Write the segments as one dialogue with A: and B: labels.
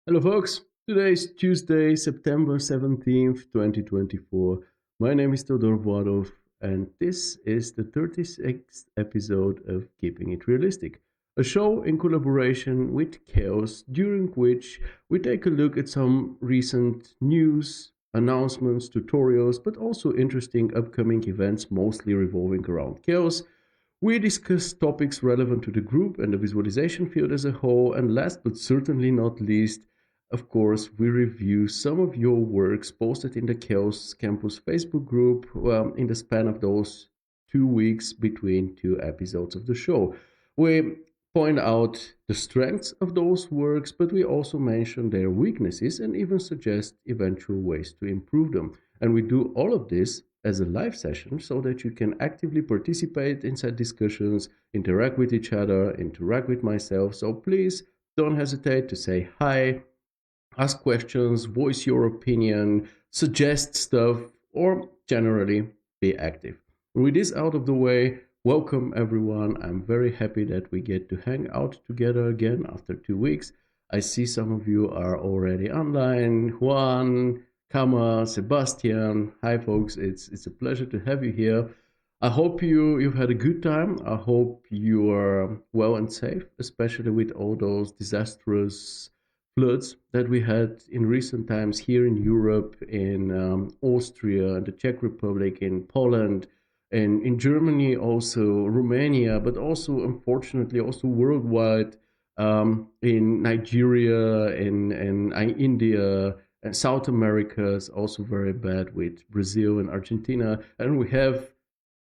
A: Hello, folks. Today is Tuesday, September 17th, 2024. My name is Todor Vladov, and this is the 36th episode of Keeping It Realistic, a show in collaboration with Chaos, during which we take a look at some recent news, announcements, tutorials, but also interesting upcoming events, mostly revolving around Chaos. We discuss topics relevant to the group and the visualization field as a whole, and last but certainly not least, of course, we review some of your works posted in the Chaos Campus Facebook group in the span of those 2 weeks between two episodes of the show. We point out the strengths of those works, but we also mention their weaknesses and even suggest eventual ways to improve them. And we do all of this as a live session so that you can actively participate inside discussions, interact with each other, interact with myself. So please don't hesitate to say hi, ask questions, voice your opinion, suggest stuff, or generally be active. With this out of the way, welcome everyone. I'm very happy that we get to hang out together again after 2 weeks. I see some of you are already online. Juan, Kama, Sebastian. Hi folks, it's a pleasure to have you here. I hope you've had a good time. I hope you are well and safe, especially with all those disastrous floods that we had in recent times here in Europe, in Austria, the Czech Republic, in Poland, and in Germany, also Romania, but also unfortunately also worldwide, in Nigeria, in India, and South America is also very bad with Brazil and Argentina, and we have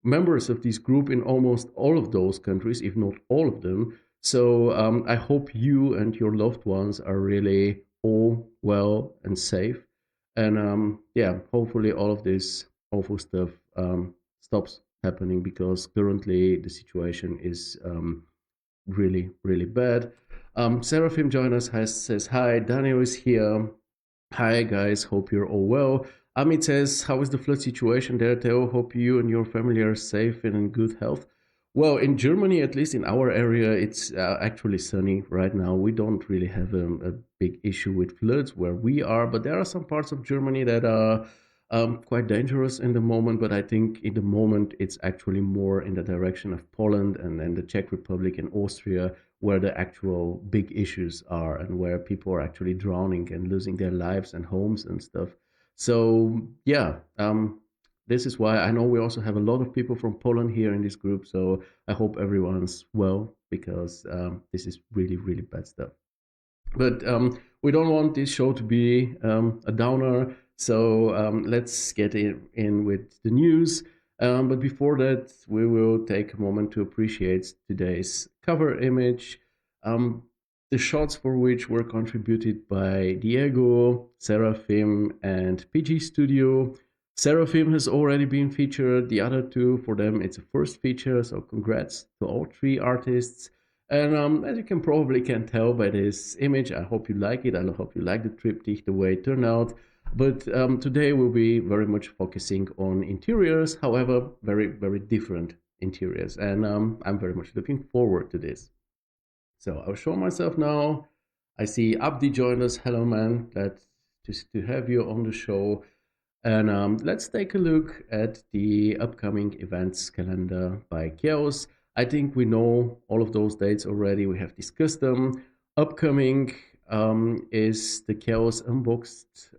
A: members of this group in almost all of those countries, if not all of them. So I hope you and your loved ones are really all well and safe. And yeah, hopefully all of this awful stuff stops happening because currently the situation is really, really bad. Serafim join us, says hi. Daniel is here. Hi guys, hope you're all well. Amit says, how is the flood situation there, Theo? Hope you and your family are safe and in good health. Well, in Germany, at least in our area, it's actually sunny right now. We don't really have a big issue with floods where we are, but there are some parts of Germany that are quite dangerous in the moment. But I think in the moment, it's actually more in the direction of Poland and then the Czech Republic and Austria, where the actual big issues are and where people are actually drowning and losing their lives and homes and stuff. So yeah, this is why I know we also have a lot of people from Poland here in this group. So I hope everyone's well because this is really, really bad stuff. But we don't want this show to be a downer. So let's get in with the news. But before that, we will take a moment to appreciate today's cover image. Um, the shots for which were contributed by Diego, Serafim, and PG Studio. Serafim has already been featured. The other two, for them, it's a first feature. So congrats to all three artists. And as you can probably can tell by this image, I hope you like it. I hope you like the triptych, the way it turned out. But today we'll be very much focusing on interiors, however, very, very different interiors. And I'm very much looking forward to this. So I'll show myself now. I see Abdi joined us. Hello, man. Glad to have you on the show. And let's take a look at the upcoming events calendar by Chaos. I think we know all of those dates already. We have discussed them. Upcoming is the Chaos Unboxed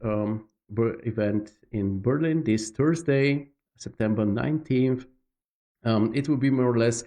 A: event in Berlin this Thursday, September 19th. It will be more or less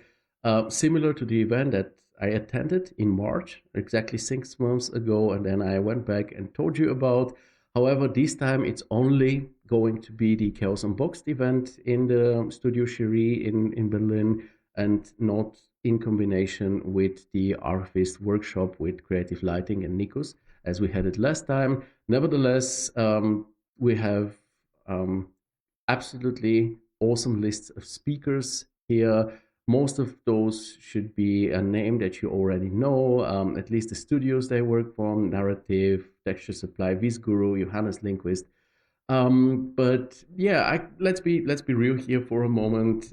A: similar to the event that I attended in March, exactly 6 months ago, and then I went back and told you about. However, this time it's only going to be the Chaos Unboxed event in the Studio Cherie in Berlin and not in combination with the Arfist workshop with creative lighting and Nikos as we had it last time. Nevertheless, we have absolutely awesome lists of speakers here. Most of those should be a name that you already know, at least the studios they work from, Narrative, Texture Supply, Visguru, Johannes Lindquist. But yeah, let's be real here for a moment.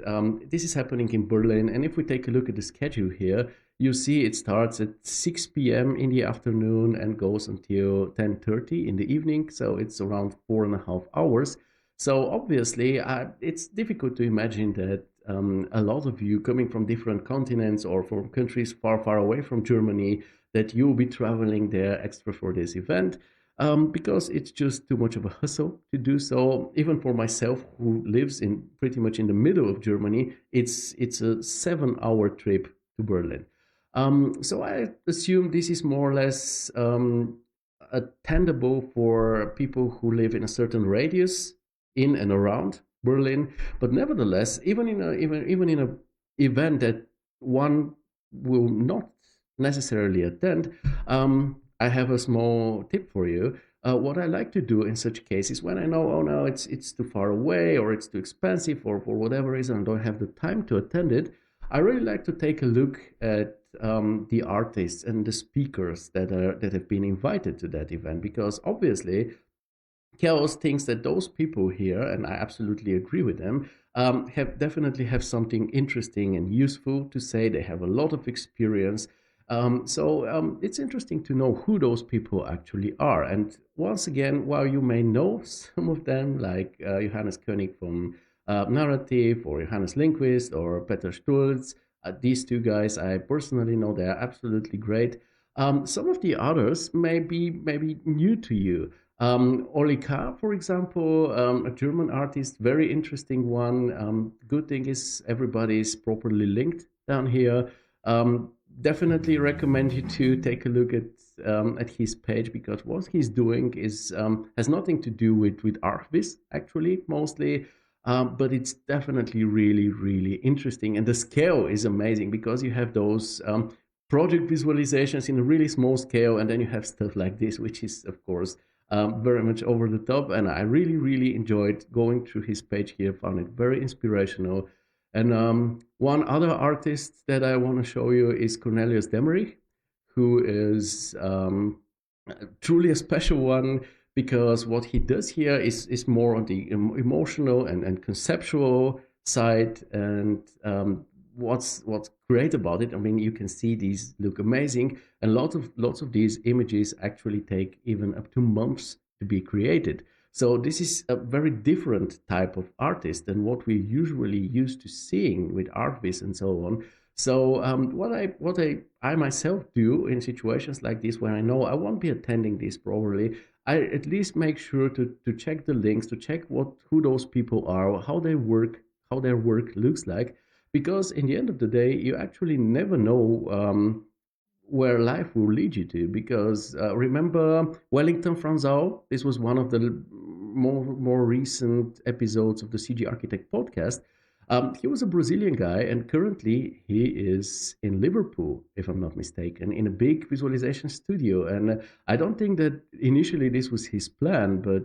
A: This is happening in Berlin, and if we take a look at the schedule here, You see, it starts at 6 p.m. in the afternoon and goes until 10:30 in the evening. So it's around 4.5 hours. So obviously, it's difficult to imagine that a lot of you coming from different continents or from countries far, far away from Germany, that you'll be traveling there extra for this event. Because it's just too much of a hustle to do so. Even for myself, who lives in pretty much in the middle of Germany, it's a 7 hour trip to Berlin. So I assume this is more or less attainable for people who live in a certain radius in and around Berlin. But nevertheless, even in a event that one will not necessarily attend, I have a small tip for you. What I like to do in such cases when I know, oh no, it's too far away or it's too expensive or for whatever reason I don't have the time to attend it, I really like to take a look at the artists and the speakers that have been invited to that event, because obviously Chaos thinks that those people here, and I absolutely agree with them, have definitely have something interesting and useful to say. They have a lot of experience. So it's interesting to know who those people actually are. And once again, while you may know some of them, like Johannes König from Narrative, or Johannes Lindqvist, or Peter Stulz, these two guys I personally know, they are absolutely great. Some of the others may be new to you. Oli K., for example, a German artist, very interesting one. Good thing is everybody is properly linked down here. Um, Definitely recommend you to take a look at his page, because what he's doing is has nothing to do with ArchViz, actually, mostly. But it's definitely really, really interesting. And the scale is amazing, because you have those project visualizations in a really small scale, and then you have stuff like this, which is, of course, very much over the top. And I really, really enjoyed going through his page here, found it very inspirational. And one other artist that I want to show you is Cornelius Demerich, who is truly a special one, because what he does here is more on the emotional and conceptual side. And what's great about it, I mean, you can see these look amazing, and lots of these images actually take even up to months to be created. So this is a very different type of artist than what we usually used to seeing with ArtViz and so on. So what I myself do in situations like this, when I know I won't be attending this probably, I at least make sure to check the links, to check who those people are, how they work, how their work looks like, because in the end of the day, you actually never know where life will lead you to. Because remember Wellington Franzau? This was one of the more recent episodes of the CG Architect podcast. He was a Brazilian guy, and currently he is in Liverpool, if I'm not mistaken, in a big visualization studio. And I don't think that initially this was his plan, but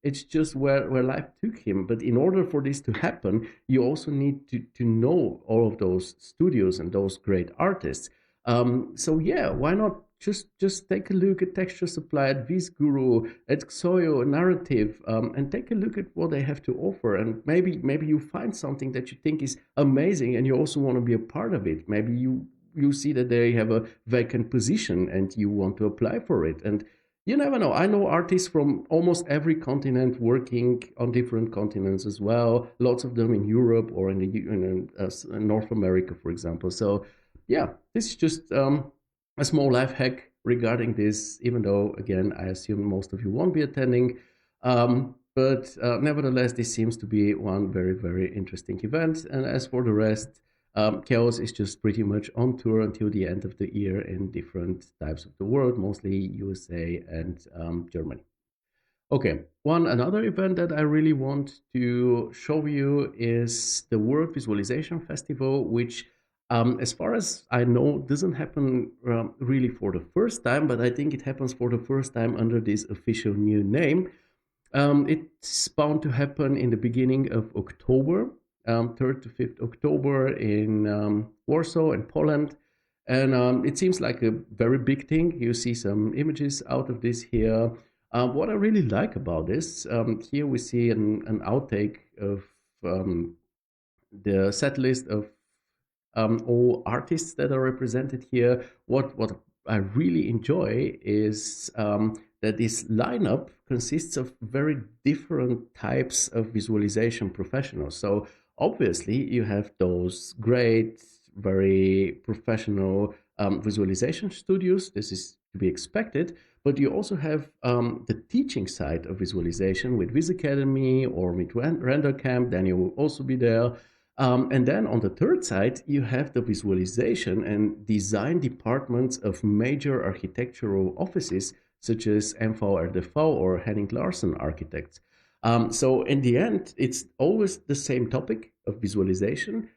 A: it's just where life took him. But in order for this to happen, you also need to know all of those studios and those great artists. So yeah, why not just take a look at Texture Supply, at VizGuru, at Xoyo, Narrative, and take a look at what they have to offer. And maybe you find something that you think is amazing, and you also want to be a part of it. Maybe you see that they have a vacant position and you want to apply for it. And you never know. I know artists from almost every continent working on different continents as well. Lots of them in Europe or in North America, for example. So yeah, this is just a small life hack regarding this, even though, again, I assume most of you won't be attending. But nevertheless, this seems to be one very, very interesting event. And as for the rest, Chaos is just pretty much on tour until the end of the year in different types of the world, mostly USA and Germany. Okay, another event that I really want to show you is the World Visualization Festival, which, as far as I know, doesn't happen really for the first time, but I think it happens for the first time under this official new name. It's bound to happen in the beginning of October, 3rd to 5th October in Warsaw in Poland. And it seems like a very big thing. You see some images out of this here. What I really like about this, here we see an outtake of the set list of all artists that are represented here. What I really enjoy is that this lineup consists of very different types of visualization professionals. So obviously, you have those great, very professional visualization studios. This is to be expected. But you also have the teaching side of visualization with Viz Academy or with Render Camp. Daniel will also be there. And then on the third side, you have the visualization and design departments of major architectural offices such as MVRDV or Henning Larsen Architects. So in the end, it's always the same topic of visualization,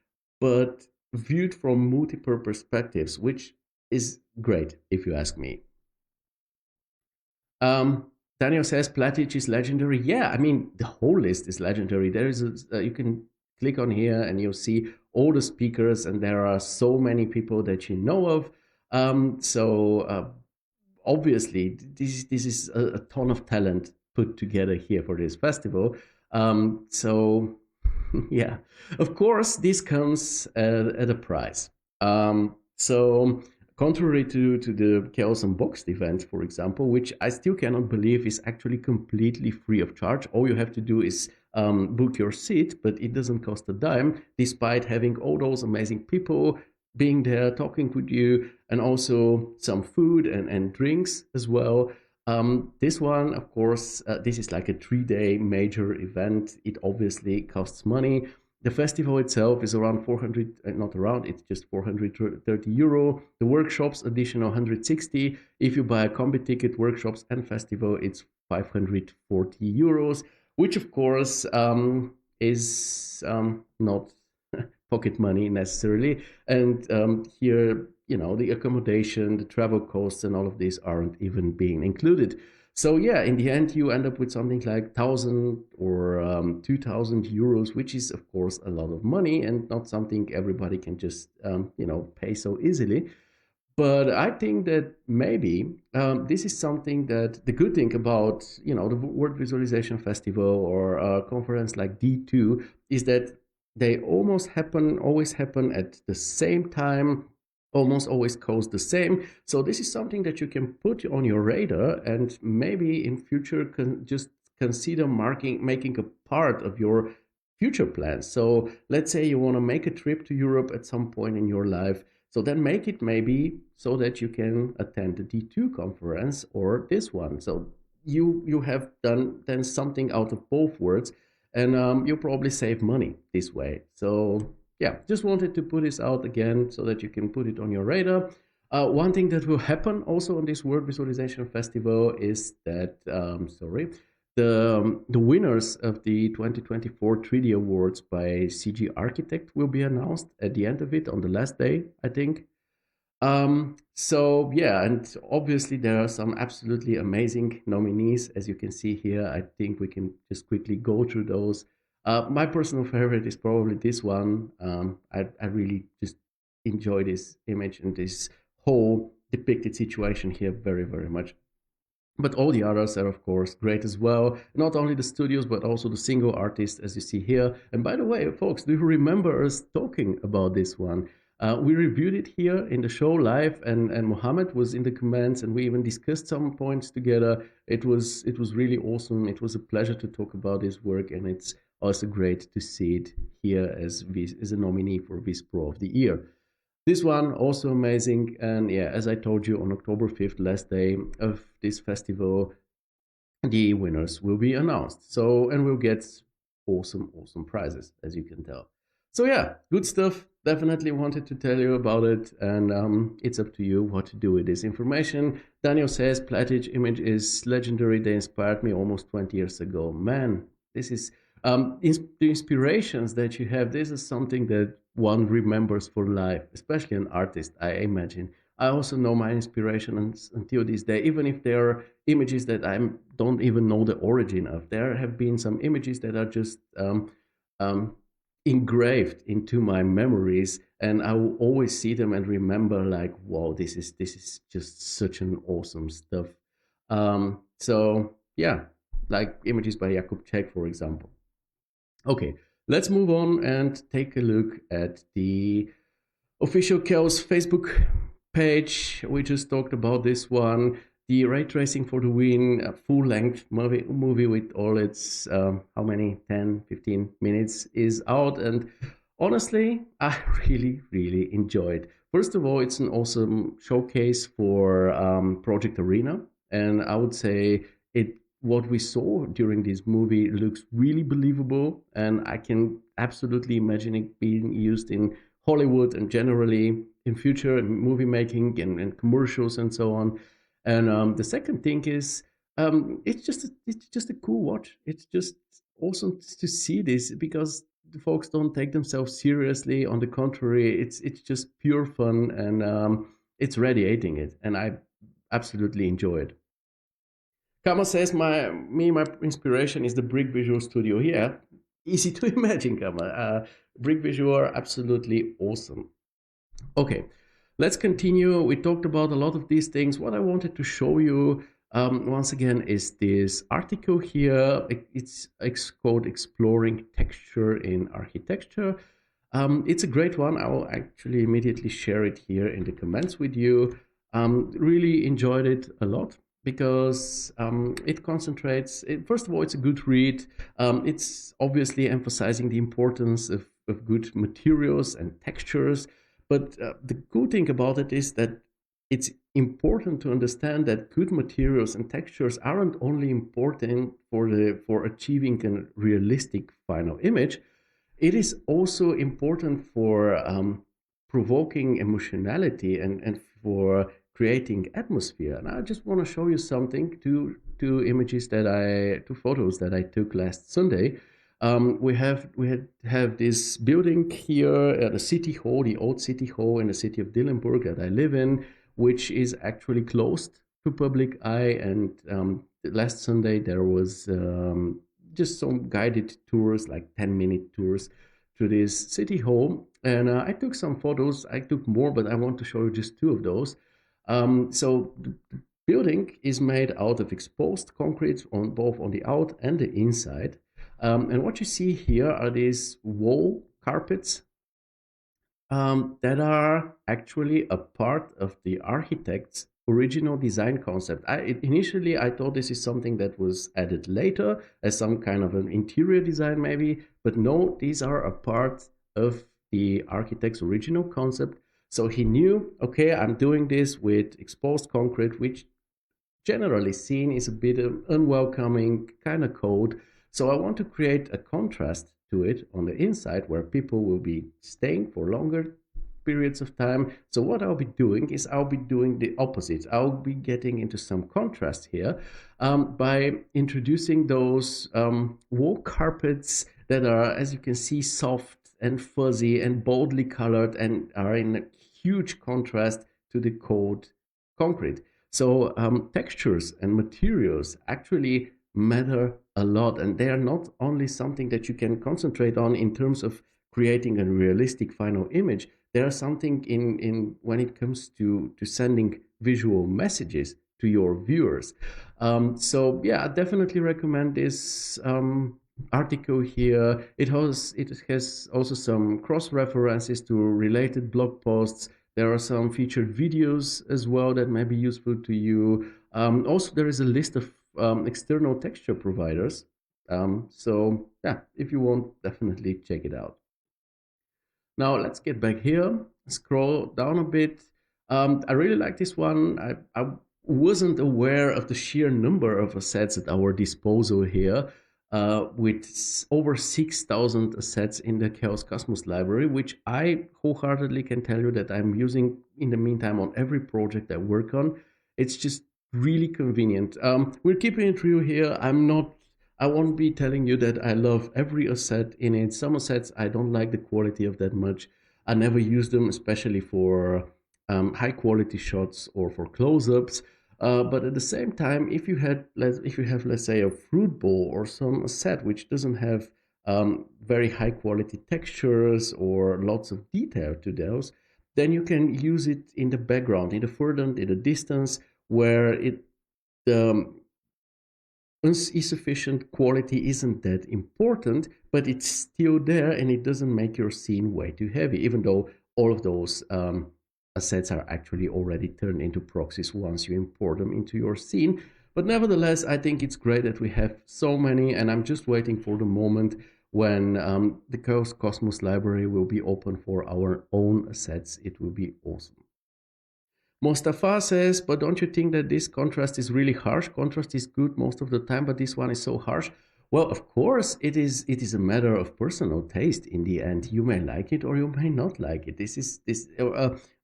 A: but viewed from multiple perspectives, which is great if you ask me. Um, Daniel says Platic is legendary. Yeah, I mean the whole list is legendary. There is you can click on here and you'll see all the speakers, and there are so many people that you know of. Obviously, this is a ton of talent put together here for this festival. Yeah, of course, this comes at a price. So contrary to the Chaos Unboxed event, for example, which I still cannot believe is actually completely free of charge. All you have to do is book your seat, but it doesn't cost a dime, despite having all those amazing people being there, talking with you, and also some food and drinks as well. This one, of course, this is like a 3-day major event. It obviously costs money. The festival itself is around 400, not around, it's just 430 euro. The workshops, additional 160. If you buy a combi ticket, workshops and festival, it's 540 euros, which of course is not pocket money necessarily. And here, the accommodation, the travel costs, and all of these aren't even being included. So yeah, in the end, you end up with something like 1,000 or 2,000 euros, which is of course a lot of money and not something everybody can just pay so easily. But I think that maybe this is something that the good thing about the World Visualization Festival or a conference like D2 is that they always happen at the same time, almost always cost the same. So this is something that you can put on your radar and maybe in future just consider making a part of your future plans. So let's say you want to make a trip to Europe at some point in your life. So then make it maybe so that you can attend the D2 conference or this one. So you have done then something out of both worlds, and you'll probably save money this way. So yeah, just wanted to put this out again so that you can put it on your radar. One thing that will happen also on this World Visualization Festival is that, the winners of the 2024 3D Awards by CG Architect will be announced at the end of it on the last day, I think. So yeah, and obviously there are some absolutely amazing nominees, as you can see here. I think we can just quickly go through those. My personal favorite is probably this one. I really just enjoy this image and this whole depicted situation here very, very much. But all the others are, of course, great as well. Not only the studios, but also the single artists, as you see here. And by the way, folks, do you remember us talking about this one? We reviewed it here in the show live, and Mohammed was in the comments, and we even discussed some points together. It was really awesome. It was a pleasure to talk about this work, and it's also great to see it here as a nominee for Viz Pro of the Year. This one also amazing, and yeah, as I told you, on October 5th, last day of this festival, the winners will be announced. So, and we'll get awesome prizes, as you can tell. So yeah, good stuff. Definitely wanted to tell you about it, and it's up to you what to do with this information. Daniel says Platige image is legendary. They inspired me almost 20 years ago. Man, this is the inspirations that you have. This is something that one remembers for life, especially an artist, I imagine. I also know my inspirations until this day, even if there are images that I don't even know the origin of. There have been some images that are just um, engraved into my memories, and I will always see them and remember, like, wow, this is just such an awesome stuff. So yeah, like images by Jakub Czech, for example. Okay, let's move on and take a look at the official Chaos Facebook page. We just talked about this one. The ray tracing for the win, a full length movie with all its, how many, 10, 15 minutes is out. And honestly, I really enjoyed. First of all, it's an awesome showcase for Project Arena. And I would say what we saw during this movie looks really believable. And I can absolutely imagine it being used in Hollywood and generally in future movie making and commercials and so on. And the second thing is it's just a cool watch. It's just awesome to see this because the folks don't take themselves seriously. On the contrary, it's just pure fun and it's radiating it, and I absolutely enjoy it. Kama says my inspiration is the Brick Visual Studio. Yeah, easy to imagine, Kama. Brick Visual are absolutely awesome. Okay, let's continue. We talked about a lot of these things. What I wanted to show you once again is this article here. It's called Exploring Texture in Architecture. It's a great one. I'll actually immediately share it here in the comments with you. Really enjoyed it a lot because it concentrates. First of all, it's a good read. It's obviously emphasizing the importance of good materials and textures. But the good thing about it is that it's important to understand that good materials and textures aren't only important for achieving a realistic final image. It is also important for provoking emotionality and for creating atmosphere. And I just want to show you something, two photos that I took last Sunday. We have this building here, the city hall, the old city hall in the city of Dillenburg that I live in, which is actually closed to public eye. And last Sunday there was just some guided tours, like 10-minute tours to this city hall. And I took some photos. I took more, but I want to show you just two of those. So the building is made out of exposed concrete on both on the out and the inside. And what you see here are these wall carpets that are actually a part of the architect's original design concept. Initially, I thought this is something that was added later as some kind of an interior design maybe, but no, these are a part of the architect's original concept. So he knew, okay, I'm doing this with exposed concrete, which generally seen is a bit unwelcoming, kind of cold. So I want to create a contrast to it on the inside where people will be staying for longer periods of time. So what I'll be doing is I'll be doing the opposite. I'll be getting into some contrast here by introducing those wall carpets that are, as you can see, soft and fuzzy and boldly colored and are in a huge contrast to the cold concrete. So textures and materials actually matter a lot, and they are not only something that you can concentrate on in terms of creating a realistic final image. They are something in when it comes to sending visual messages to your viewers. So yeah, I definitely recommend this article here. It has also some cross references to related blog posts. There are some featured videos as well that may be useful to you. Also, there is a list of external texture providers. So yeah, if you want, definitely check it out. Now let's get back here, scroll down a bit. I really like this one. I wasn't aware of the sheer number of assets at our disposal here. With over 6,000 assets in the Chaos Cosmos library, which I wholeheartedly can tell you that I'm using in the meantime on every project I work on. It's just really convenient. We're keeping it real here. I won't be telling you that I love every asset in it. Some assets I don't like the quality of that much. I never use them, especially for high quality shots or for close-ups. But at the same time, if you have, let's say, a fruit bowl or some set which doesn't have very high quality textures or lots of detail to those, then you can use it in the background, in the further, in the distance, where the insufficient quality isn't that important, but it's still there and it doesn't make your scene way too heavy, even though all of those assets are actually already turned into proxies once you import them into your scene. But nevertheless, I think it's great that we have so many, and I'm just waiting for the moment when the Cosmos library will be open for our own assets. It will be awesome. Mustafa says, but don't you think that this contrast is really harsh? Contrast is good most of the time, but this one is so harsh. Well, of course, it is. It is a matter of personal taste. In the end, you may like it or you may not like it.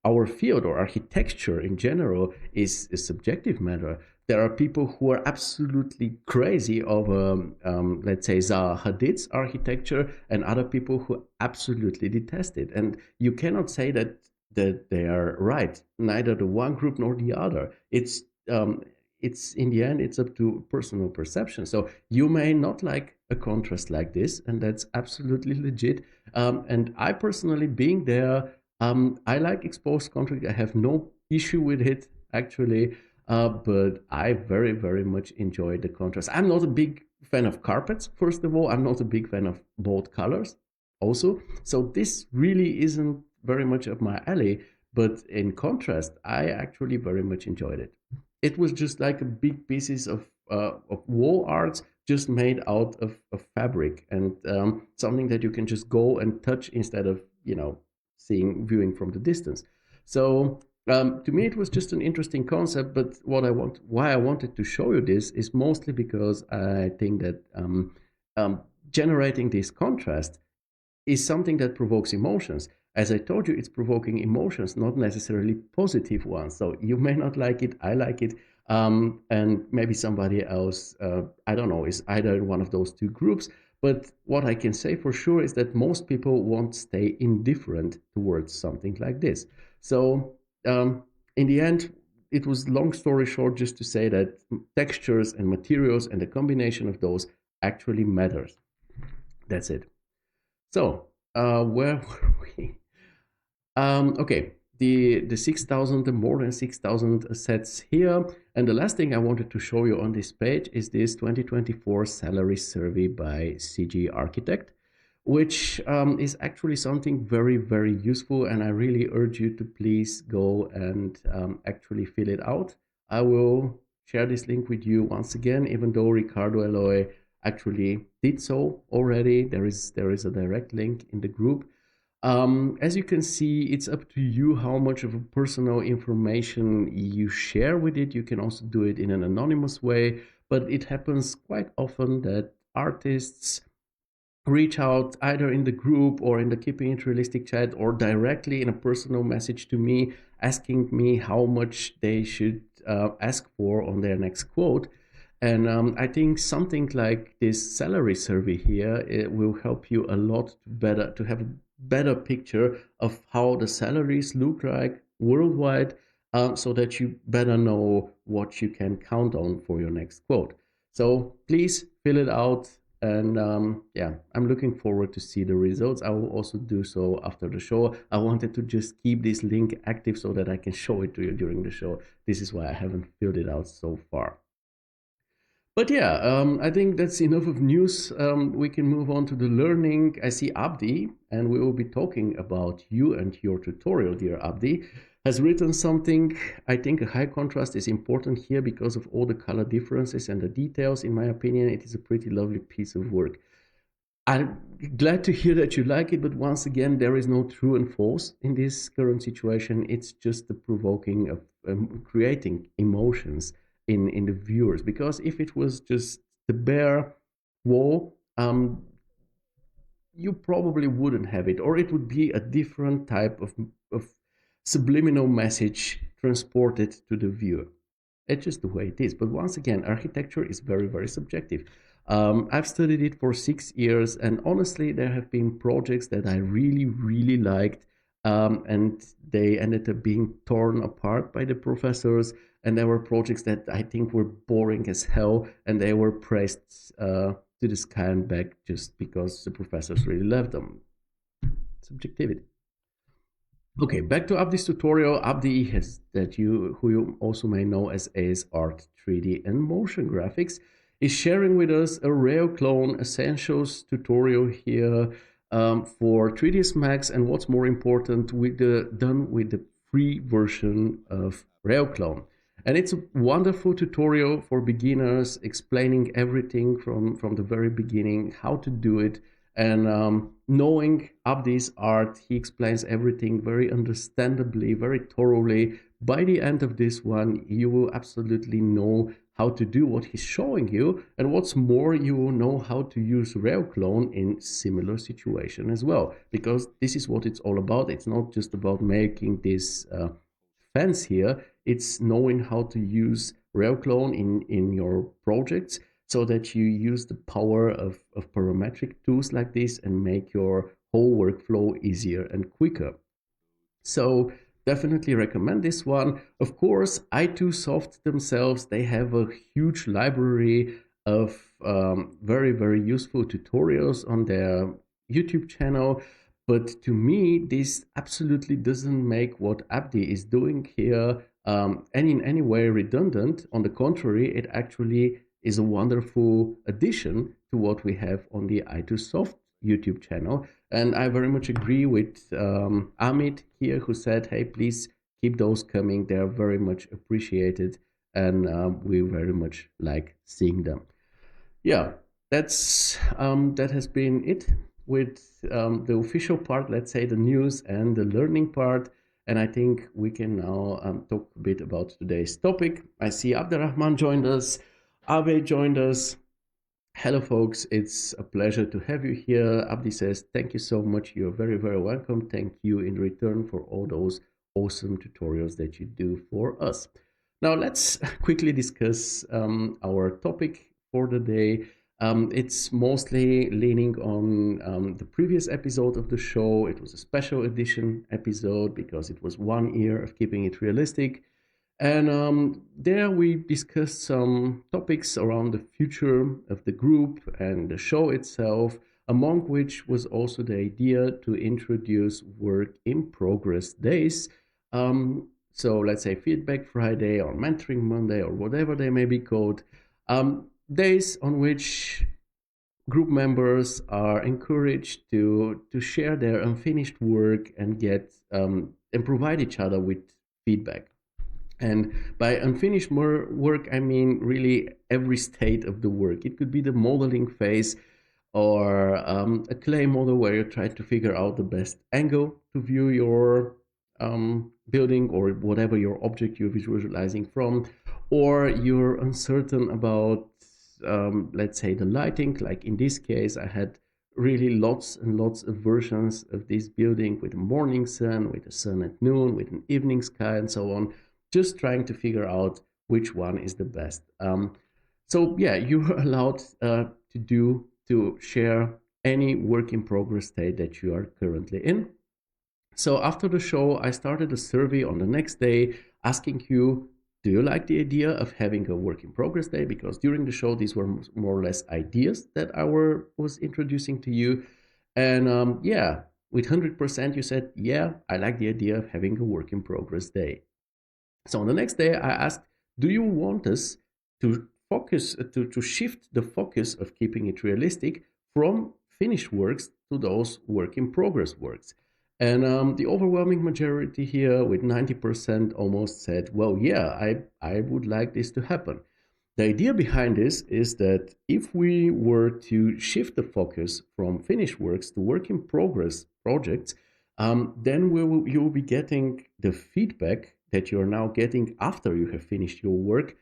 A: Our field or architecture in general is a subjective matter. There are people who are absolutely crazy over, let's say, Zaha Hadid's architecture, and other people who absolutely detest it. And you cannot say that they are right. Neither the one group nor the other. It's in the end, it's up to personal perception. So you may not like a contrast like this, and that's absolutely legit. And I personally, being there, I like exposed contrast. I have no issue with it actually, but I very very much enjoy the contrast. I'm not a big fan of carpets. First of all, I'm not a big fan of bold colors. Also, so this really isn't very much up my alley. But in contrast, I actually very much enjoyed it. It was just like a big pieces of wall arts just made out of fabric, and something that you can just go and touch instead of viewing from the distance. So to me, it was just an interesting concept. But why I wanted to show you this is mostly because I think that generating this contrast is something that provokes emotions. As I told you, it's provoking emotions, not necessarily positive ones. So you may not like it, I like it, and maybe somebody else, I don't know, is either in one of those two groups. But what I can say for sure is that most people won't stay indifferent towards something like this. So in the end, it was, long story short, just to say that textures and materials and the combination of those actually matters. That's it. So, where were we? Okay, the 6,000, the more than 6,000 sets here. And the last thing I wanted to show you on this page is this 2024 salary survey by CG Architect, which is actually something very, very useful. And I really urge you to please go and actually fill it out. I will share this link with you once again, even though Ricardo Eloy actually did so already. There is a direct link in the group. As you can see, it's up to you how much of a personal information you share with it. You can also do it in an anonymous way, but it happens quite often that artists reach out either in the group or in the Keeping It Realistic chat or directly in a personal message to me, asking me how much they should ask for on their next quote. And I think something like this salary survey here, it will help you a lot to have a better picture of how the salaries look like worldwide, so that you better know what you can count on for your next quote. So please fill it out. And yeah, I'm looking forward to see the results. I will also do so after the show. I wanted to just keep this link active so that I can show it to you during the show. This is why I haven't filled it out so far. But yeah, I think that's enough of news. We can move on to the learning. I see Abdi, and we will be talking about you and your tutorial, dear Abdi, has written something. I think a high contrast is important here because of all the color differences and the details. In my opinion, it is a pretty lovely piece of work. I'm glad to hear that you like it, but once again, there is no true and false in this current situation. It's just the provoking of creating emotions in the viewers. Because if it was just the bare wall, you probably wouldn't have it, or it would be a different type of subliminal message transported to the viewer. It's just the way it is. But once again, architecture is very, very subjective. I've studied it for 6 years, and honestly, there have been projects that I really, really liked, and they ended up being torn apart by the professors. And there were projects that I think were boring as hell, and they were praised to the sky and back just because the professors really loved them. Subjectivity. Okay, back to Abdi's tutorial. Abdi has who you also may know as AS Art 3D and Motion Graphics, is sharing with us a rare clone essentials tutorial here. for 3ds Max, and what's more important, done with the free version of Railclone. And it's a wonderful tutorial for beginners, explaining everything from the very beginning, how to do it. And knowing Abdi's art, he explains everything very understandably, very thoroughly. By the end of this one, you will absolutely know how to do what he's showing you. And what's more, you will know how to use Railclone in similar situation as well. Because this is what it's all about. It's not just about making this fence here. It's knowing how to use Railclone in your projects, so that you use the power of parametric tools like this and make your whole workflow easier and quicker. So definitely recommend this one. Of course, i2Soft themselves, they have a huge library of very, very useful tutorials on their YouTube channel. But to me, this absolutely doesn't make what Abdi is doing here any in any way redundant. On the contrary, it actually is a wonderful addition to what we have on the i2Soft YouTube channel. And I very much agree with Amit here, who said, hey, please keep those coming. They're very much appreciated, and we very much like seeing them. Yeah, that has been it with the official part, let's say the news and the learning part. And I think we can now talk a bit about today's topic. I see Abderrahman joined us, Abe joined us. Hello, folks. It's a pleasure to have you here. Abdi says, thank you so much. You're very, very welcome. Thank you in return for all those awesome tutorials that you do for us. Now, let's quickly discuss our topic for the day. It's mostly leaning on the previous episode of the show. It was a special edition episode because it was 1 year of keeping it realistic. And there we discussed some topics around the future of the group and the show itself, among which was also the idea to introduce work in progress days. So let's say Feedback Friday or Mentoring Monday or whatever they may be called, days on which group members are encouraged to share their unfinished work and get and provide each other with feedback. And by unfinished work, I mean really every state of the work. It could be the modeling phase or a clay model where you try to figure out the best angle to view your building or whatever your object you're visualizing from, or you're uncertain about, let's say, the lighting. Like in this case, I had really lots and lots of versions of this building with a morning sun, with a sun at noon, with an evening sky, and so on. Just trying to figure out which one is the best. So yeah, you're allowed to share any work in progress state that you are currently in. So after the show, I started a survey on the next day asking you, do you like the idea of having a work in progress day? Because during the show, these were more or less ideas that I was introducing to you. And yeah, with 100%, you said, yeah, I like the idea of having a work in progress day. So on the next day, I asked, do you want us to focus, to shift the focus of keeping it realistic from finished works to those work in progress works? And the overwhelming majority here, with 90% almost, said, well, yeah, I would like this to happen. The idea behind this is that if we were to shift the focus from finished works to work in progress projects, then you will be getting the feedback that you're now getting after you have finished your work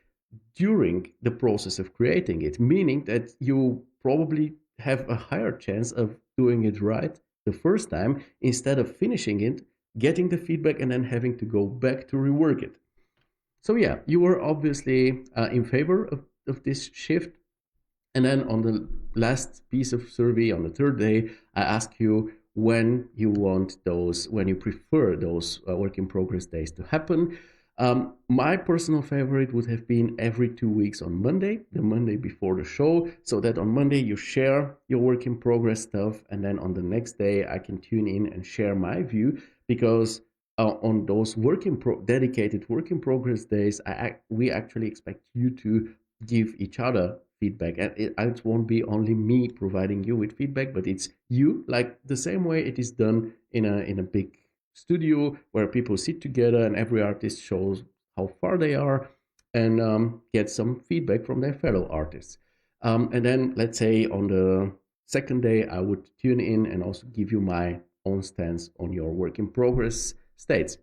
A: during the process of creating it, meaning that you probably have a higher chance of doing it right the first time instead of finishing it, getting the feedback, and then having to go back to rework it. So yeah, you were obviously in favor of this shift. And then on the last piece of survey, on the third day, I asked you when you prefer those work in progress days to happen. My personal favorite would have been every 2 weeks on Monday, the Monday before the show, so that on Monday you share your work in progress stuff, and then on the next day I can tune in and share my view, because on those dedicated work in progress days, we actually expect you to give each other feedback. And it won't be only me providing you with feedback, but it's you, like the same way it is done in a big studio where people sit together and every artist shows how far they are and get some feedback from their fellow artists. And then let's say on the second day, I would tune in and also give you my own stance on your work in progress states.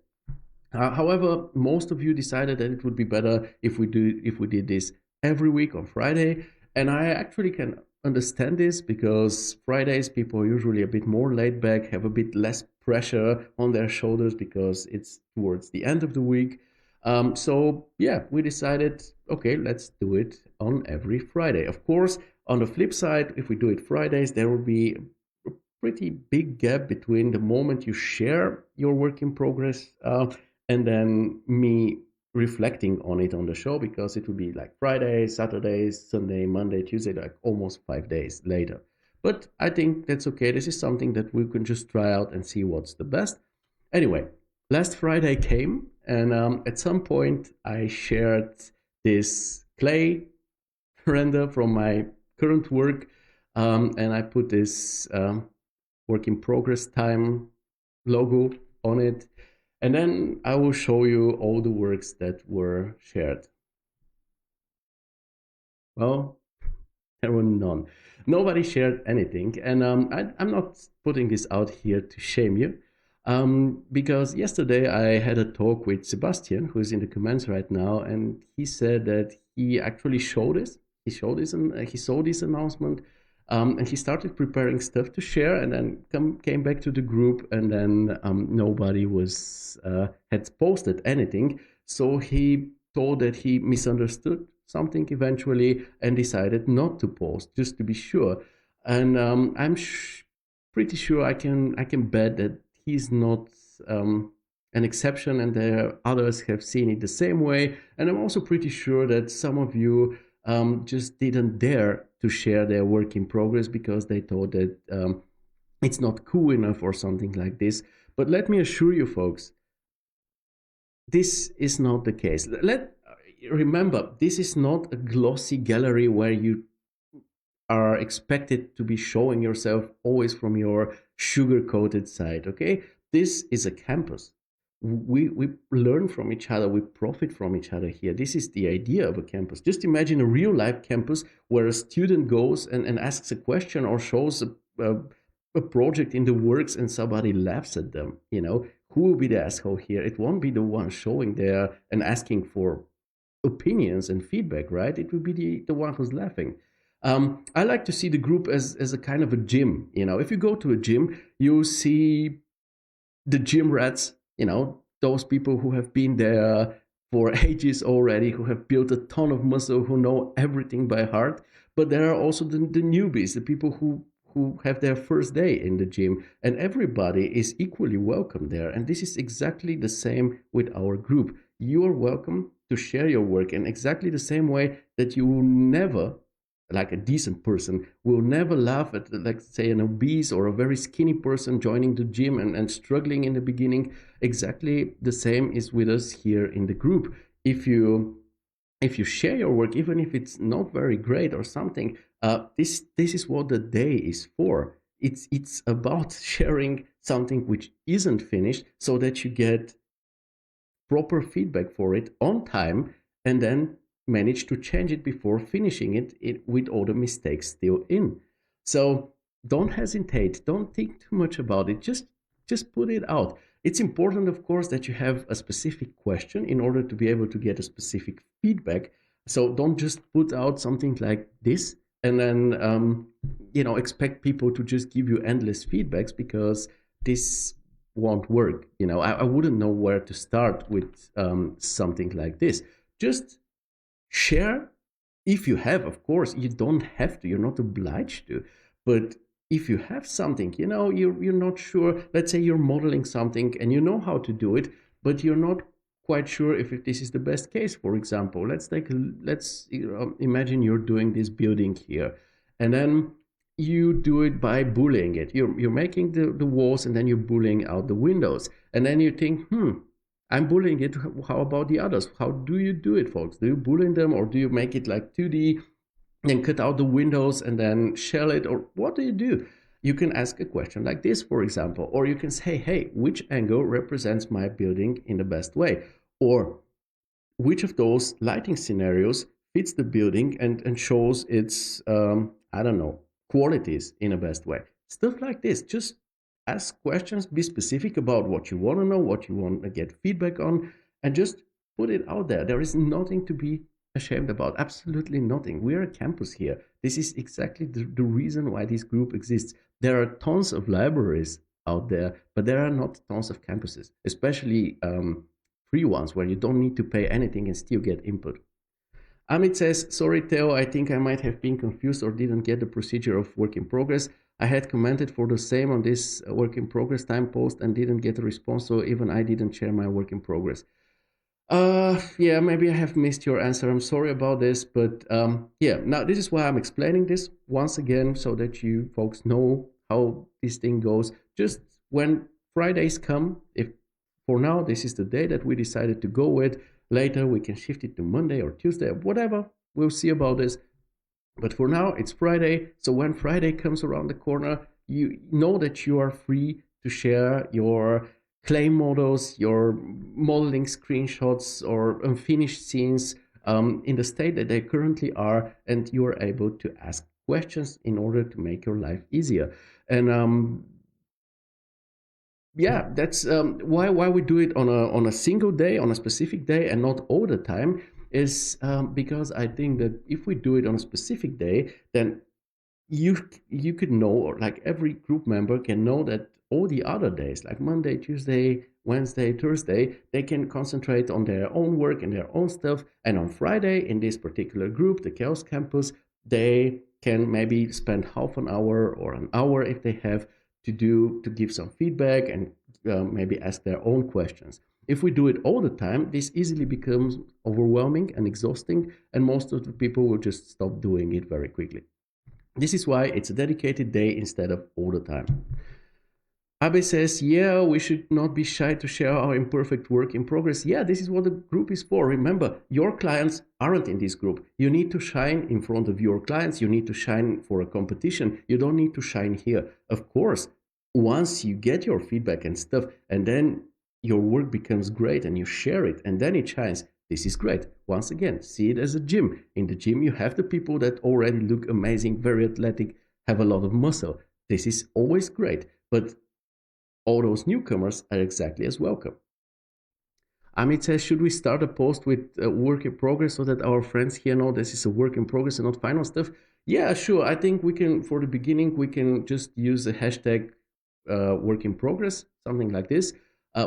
A: However, most of you decided that it would be better if we did this every week on Friday, and I actually can understand this because Fridays people are usually a bit more laid back, have a bit less pressure on their shoulders because it's towards the end of the week. So yeah, we decided, okay, let's do it on every Friday. Of course, on the flip side, if we do it Fridays, there will be a pretty big gap between the moment you share your work in progress and then me reflecting on it on the show, because it would be like Friday, Saturday, Sunday, Monday, Tuesday, like almost 5 days later. But I think that's okay. This is something that we can just try out and see what's the best. Anyway, last Friday came, and at some point I shared this clay render from my current work, and I put this work in progress time logo on it. And then I will show you all the works that were shared. Well, there were none. Nobody shared anything. And I'm not putting this out here to shame you. Because yesterday I had a talk with Sebastian, who is in the comments right now, and he said that he actually showed this. He showed this and he saw this announcement, and he started preparing stuff to share, and then came back to the group, and then nobody was had posted anything. So he told that he misunderstood something eventually and decided not to post, just to be sure. And I'm pretty sure I can bet that he's not an exception, and there others have seen it the same way. And I'm also pretty sure that some of you just didn't dare to share their work in progress because they thought that it's not cool enough or something like this. But let me assure you, folks, this is not the case. Remember, this is not a glossy gallery where you are expected to be showing yourself always from your sugar-coated side, okay? This is a campus. We learn from each other, we profit from each other here. This is the idea of a campus. Just imagine a real-life campus where a student goes and asks a question or shows a project in the works and somebody laughs at them, you know? Who will be the asshole here? It won't be the one showing there and asking for opinions and feedback, right? It would be the one who's laughing. I like to see the group as a kind of a gym. You know, if you go to a gym, you see the gym rats, you know, those people who have been there for ages already, who have built a ton of muscle, who know everything by heart. But there are also the newbies, the people who have their first day in the gym, and everybody is equally welcome there. And this is exactly the same with our group. You are welcome to share your work in exactly the same way that you will never, like a decent person, will never laugh at, like, say, an obese or a very skinny person joining the gym and struggling in the beginning. Exactly the same is with us here in the group. If you share your work, even if it's not very great or something, this is what the day is for. It's about sharing something which isn't finished so that you get proper feedback for it on time, and then manage to change it before finishing it with all the mistakes still in. So don't hesitate, don't think too much about it, just put it out. It's important, of course, that you have a specific question in order to be able to get a specific feedback. So don't just put out something like this and then expect people to just give you endless feedbacks, because this won't work. I wouldn't know where to start with something like this. Just share if you have. Of course, you don't have to, you're not obliged to, but if you have something, you're not sure, let's say you're modeling something and you know how to do it, but you're not quite sure if this is the best case. For example, let's imagine you're doing this building here, and then you do it by bullying it. You're making the walls, and then you're bullying out the windows, and then you think, I'm bullying it. How about the others? How do you do it, folks? Do you bully them, or do you make it like 2D then cut out the windows and then shell it, or what do you do? You can ask a question like this, for example, or you can say, hey, which angle represents my building in the best way? Or which of those lighting scenarios fits the building and shows its, I don't know, qualities in a best way? Stuff like this. Just ask questions, be specific about what you want to know, what you want to get feedback on, and just put it out there. There is nothing to be ashamed about, absolutely nothing. We're a campus here. This is exactly the reason why this group exists. There are tons of libraries out there, but there are not tons of campuses, especially free ones where you don't need to pay anything and still get input. Amit says, sorry, Theo, I think I might have been confused or didn't get the procedure of work in progress. I had commented for the same on this work in progress time post and didn't get a response, so even I didn't share my work in progress. Yeah, maybe I have missed your answer. I'm sorry about this, but yeah, now this is why I'm explaining this once again so that you folks know how this thing goes. Just when Fridays come, if for now this is the day that we decided to go with, later we can shift it to Monday or Tuesday or whatever. We'll see about this. But for now, it's Friday. So when Friday comes around the corner, you know that you are free to share your clay models, your modeling screenshots, or unfinished scenes in the state that they currently are, and you are able to ask questions in order to make your life easier. And yeah, that's why we do it on a single day, on a specific day, and not all the time. Is because I think that if we do it on a specific day, then you could know, or like every group member can know that all the other days, like Monday, Tuesday, Wednesday, Thursday, they can concentrate on their own work and their own stuff. And on Friday, in this particular group, the Chaos Campus, they can maybe spend half an hour or an hour if they have to give some feedback and maybe ask their own questions. If we do it all the time, this easily becomes overwhelming and exhausting, and most of the people will just stop doing it very quickly. This is why it's a dedicated day instead of all the time. Abe says, yeah, we should not be shy to share our imperfect work in progress. Yeah, this is what the group is for. Remember, your clients aren't in this group. You need to shine in front of your clients. You need to shine for a competition. You don't need to shine here. Of course, once you get your feedback and stuff, and then your work becomes great and you share it, and then it shines. This is great. Once again, see it as a gym. In the gym, you have the people that already look amazing, very athletic, have a lot of muscle. This is always great. But all those newcomers are exactly as welcome. Amit says, should we start a post with work in progress so that our friends here know this is a work in progress and not final stuff? Yeah, sure. I think we can, for the beginning, we can just use a hashtag work in progress, something like this,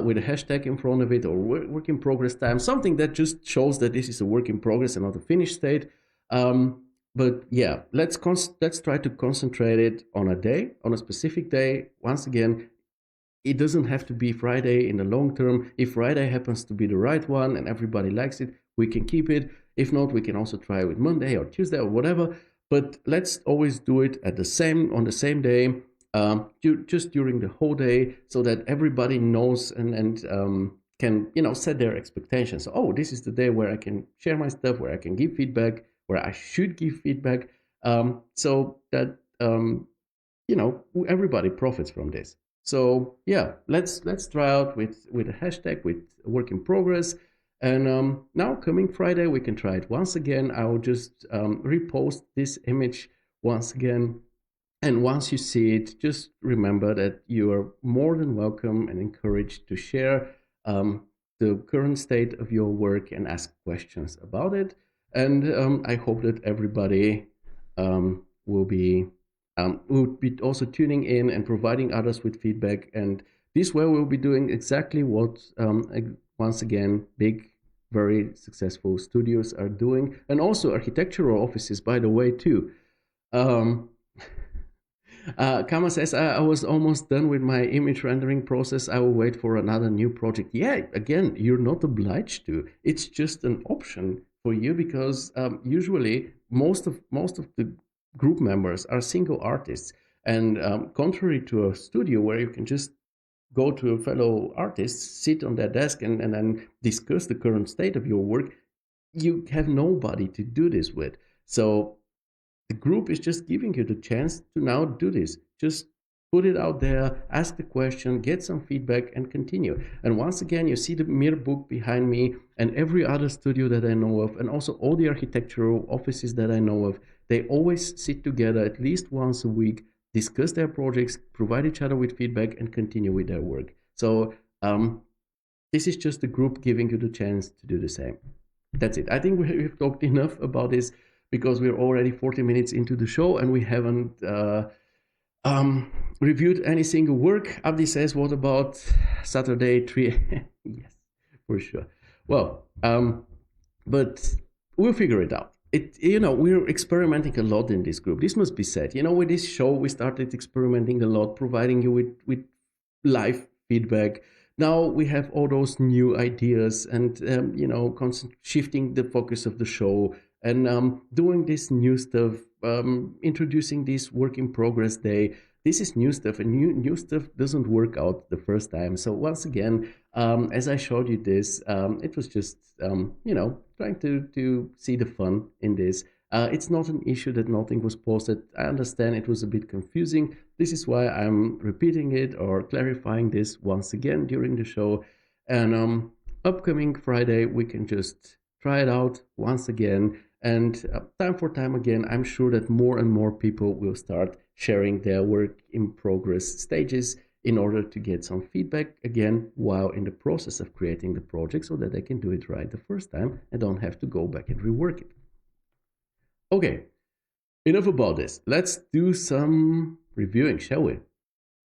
A: with a hashtag in front of it, or work in progress time, something that just shows that this is a work in progress and not a finished state. But yeah, let's try to concentrate it on a day, on a specific day. Once again, it doesn't have to be Friday in the long term. If Friday happens to be the right one and everybody likes it, we can keep it. If not, we can also try with Monday or Tuesday or whatever. But let's always do it on the same day, just during the whole day, so that everybody knows and can set their expectations. Oh, this is the day where I can share my stuff, where I can give feedback, where I should give feedback, so that everybody profits from this. So yeah, let's try out with a hashtag with work in progress. And now coming Friday, we can try it once again. I will just repost this image once again. And once you see it, just remember that you are more than welcome and encouraged to share the current state of your work and ask questions about it. And I hope that everybody will be also tuning in and providing others with feedback. And this way we'll be doing exactly what, once again, big, very successful studios are doing. And also architectural offices, by the way, too. Um, Kama says, I was almost done with my image rendering process. I will wait for another new project. Yeah, again, you're not obliged to. It's just an option for you because usually most of the group members are single artists. And contrary to a studio where you can just go to a fellow artist, sit on their desk, and then discuss the current state of your work, you have nobody to do this with. So The group is just giving you the chance to now do this. Just put it out there, ask the question, get some feedback, and continue. And once again, you see the Mir book behind me, and every other studio that I know of, and also all the architectural offices that I know of. They always sit together at least once a week, discuss their projects, provide each other with feedback, and continue with their work. So this is just the group giving you the chance to do the same. That's it. I think we've talked enough about this because we're already 40 minutes into the show and we haven't reviewed any single work. Abdi says, what about Saturday 3? Yes, for sure. Well, but we'll figure it out. We're experimenting a lot in this group. This must be said. With this show, we started experimenting a lot, providing you with live feedback. Now we have all those new ideas and, shifting the focus of the show and doing this new stuff, introducing this work in progress day. This is new stuff, and new stuff doesn't work out the first time. So once again, as I showed you this, it was just trying to see the fun in this. It's not an issue that nothing was posted. I understand it was a bit confusing. This is why I'm repeating it or clarifying this once again during the show. And upcoming Friday, we can just try it out once again. And time for time again, I'm sure that more and more people will start sharing their work in progress stages in order to get some feedback again while in the process of creating the project so that they can do it right the first time and don't have to go back and rework it. Okay, enough about this. Let's do some reviewing, shall we?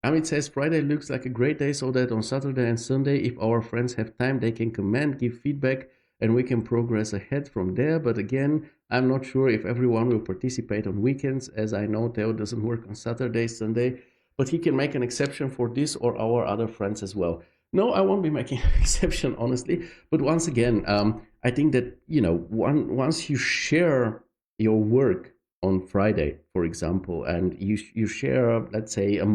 A: Amit says Friday looks like a great day so that on Saturday and Sunday, if our friends have time, they can comment, give feedback, and we can progress ahead from there. But again, I'm not sure if everyone will participate on weekends, as I know Theo doesn't work on Saturday, Sunday, but he can make an exception for this or our other friends as well. No, I won't be making an exception, honestly. But once again, I think that, once you share your work on Friday, for example, and you share, let's say, a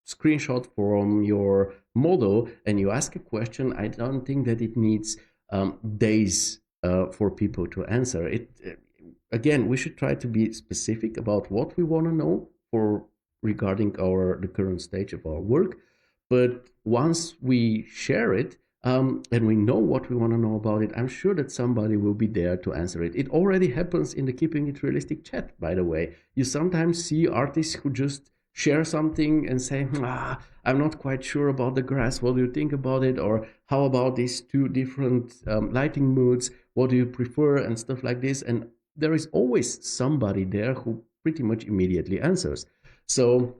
A: screenshot from your model and you ask a question, I don't think that it needs days for people to answer it. Again, we should try to be specific about what we want to know for regarding the current stage of our work. But once we share it, and we know what we want to know about it, I'm sure that somebody will be there to answer it. It already happens in the Keeping It Realistic chat, by the way. You sometimes see artists who just share something and say, I'm not quite sure about the grass. What do you think about it? Or how about these two different lighting moods? What do you prefer? And stuff like this. And there is always somebody there who pretty much immediately answers. So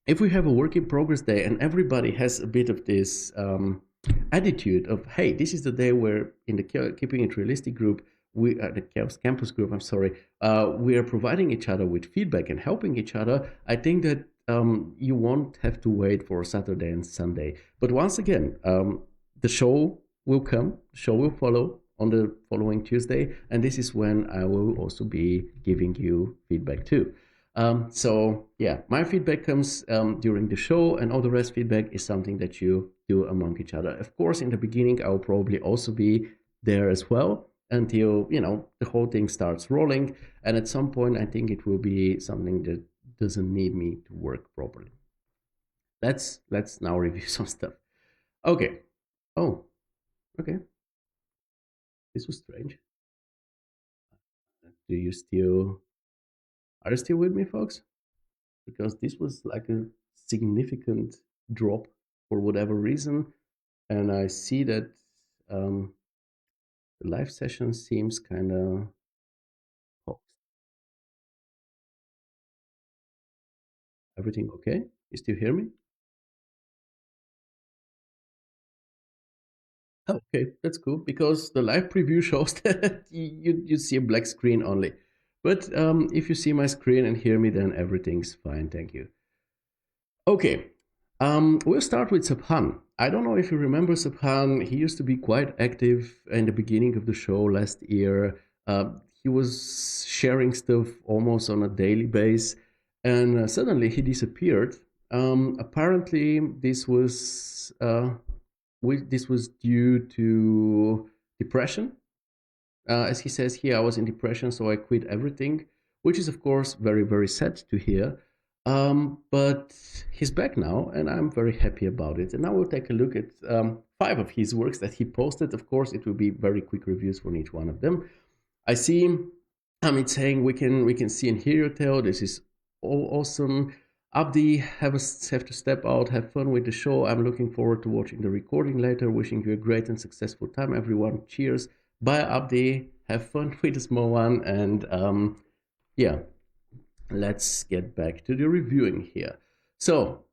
A: if we have a work in progress day and everybody has a bit of this attitude of, hey, this is the day where in the Keeping It Realistic group, the campus group, I'm sorry, we are providing each other with feedback and helping each other. I think that you won't have to wait for Saturday and Sunday. But once again, the show will come, the show will follow on the following Tuesday, and this is when I will also be giving you feedback too. So yeah, my feedback comes during the show, and all the rest feedback is something that you do among each other. Of course, in the beginning, I'll probably also be there as well until the whole thing starts rolling. And at some point, I think it will be something that doesn't need me to work properly. Let's now review some stuff. Okay. Oh, okay. This was strange. Do you still are you still with me, folks? Because this was like a significant drop for whatever reason, and I see that the live session seems kind of paused. Everything okay? You still hear me? Oh, okay, that's cool because the live preview shows that you see a black screen only. But if you see my screen and hear me, then everything's fine. Thank you. Okay, we'll start with Subhan. I don't know if you remember Subhan. He used to be quite active in the beginning of the show last year. He was sharing stuff almost on a daily basis, and suddenly he disappeared. Apparently, this was due to depression. As he says here, I was in depression, so I quit everything. which is, of course, very, very sad to hear. But he's back now, and I'm very happy about it. And now we'll take a look at five of his works that he posted. Of course, it will be very quick reviews for each one of them. I see it's saying we can see and hear your tale. This is all awesome. Abdi, have to step out. Have fun with the show. I'm looking forward to watching the recording later. Wishing you a great and successful time, everyone. Cheers. Bye, Abdi. Have fun with the small one. And yeah, let's get back to the reviewing here. So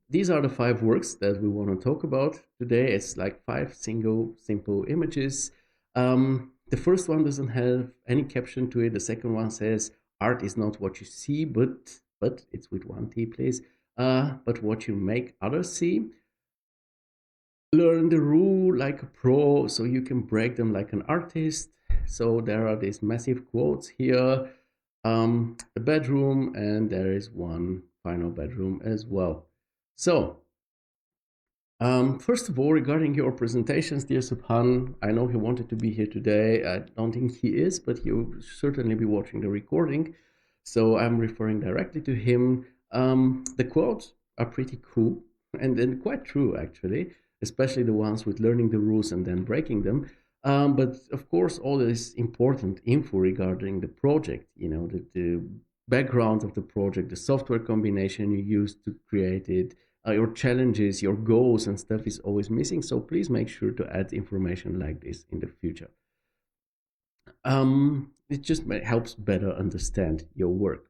A: these are the five works that we want to talk about today. It's like five single, simple images. The first one doesn't have any caption to it. The second one says, "Art is not what you see, but it's with one T, please. But what you make others see. Learn the rule like a pro, so you can break them like an artist." So there are these massive quotes here. A bedroom, and there is one final bedroom as well. So first of all, regarding your presentations, dear Subhan, I know he wanted to be here today. I don't think he is, but he'll certainly be watching the recording. So I'm referring directly to him. The quotes are pretty cool and quite true, actually, especially the ones with learning the rules and then breaking them. But of course, all this important info regarding the project, the background of the project, the software combination you use to create it, your challenges, your goals and stuff is always missing. So please make sure to add information like this in the future. It just helps better understand your work.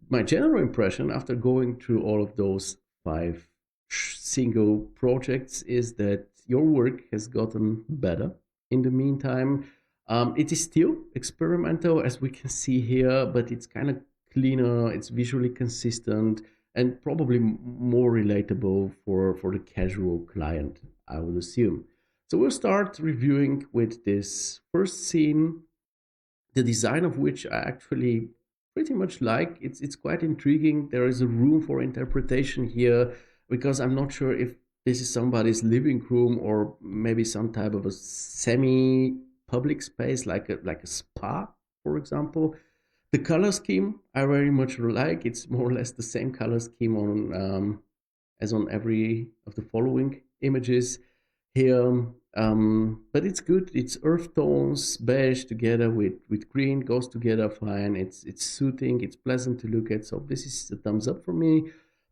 A: My general impression after going through all of those five single projects is that your work has gotten better in the meantime. It is still experimental, as we can see here, but it's kind of cleaner, it's visually consistent, and probably more relatable for the casual client, I would assume. So we'll start reviewing with this first scene, the design of which I actually pretty much like. It's quite intriguing. There is a room for interpretation here because I'm not sure if this is somebody's living room or maybe some type of a semi public space like a spa, for example. The color scheme I very much like. It's more or less the same color scheme on as on every of the following images here. But it's good. It's earth tones, beige together with green goes together fine. It's soothing. It's pleasant to look at. So this is a thumbs up for me.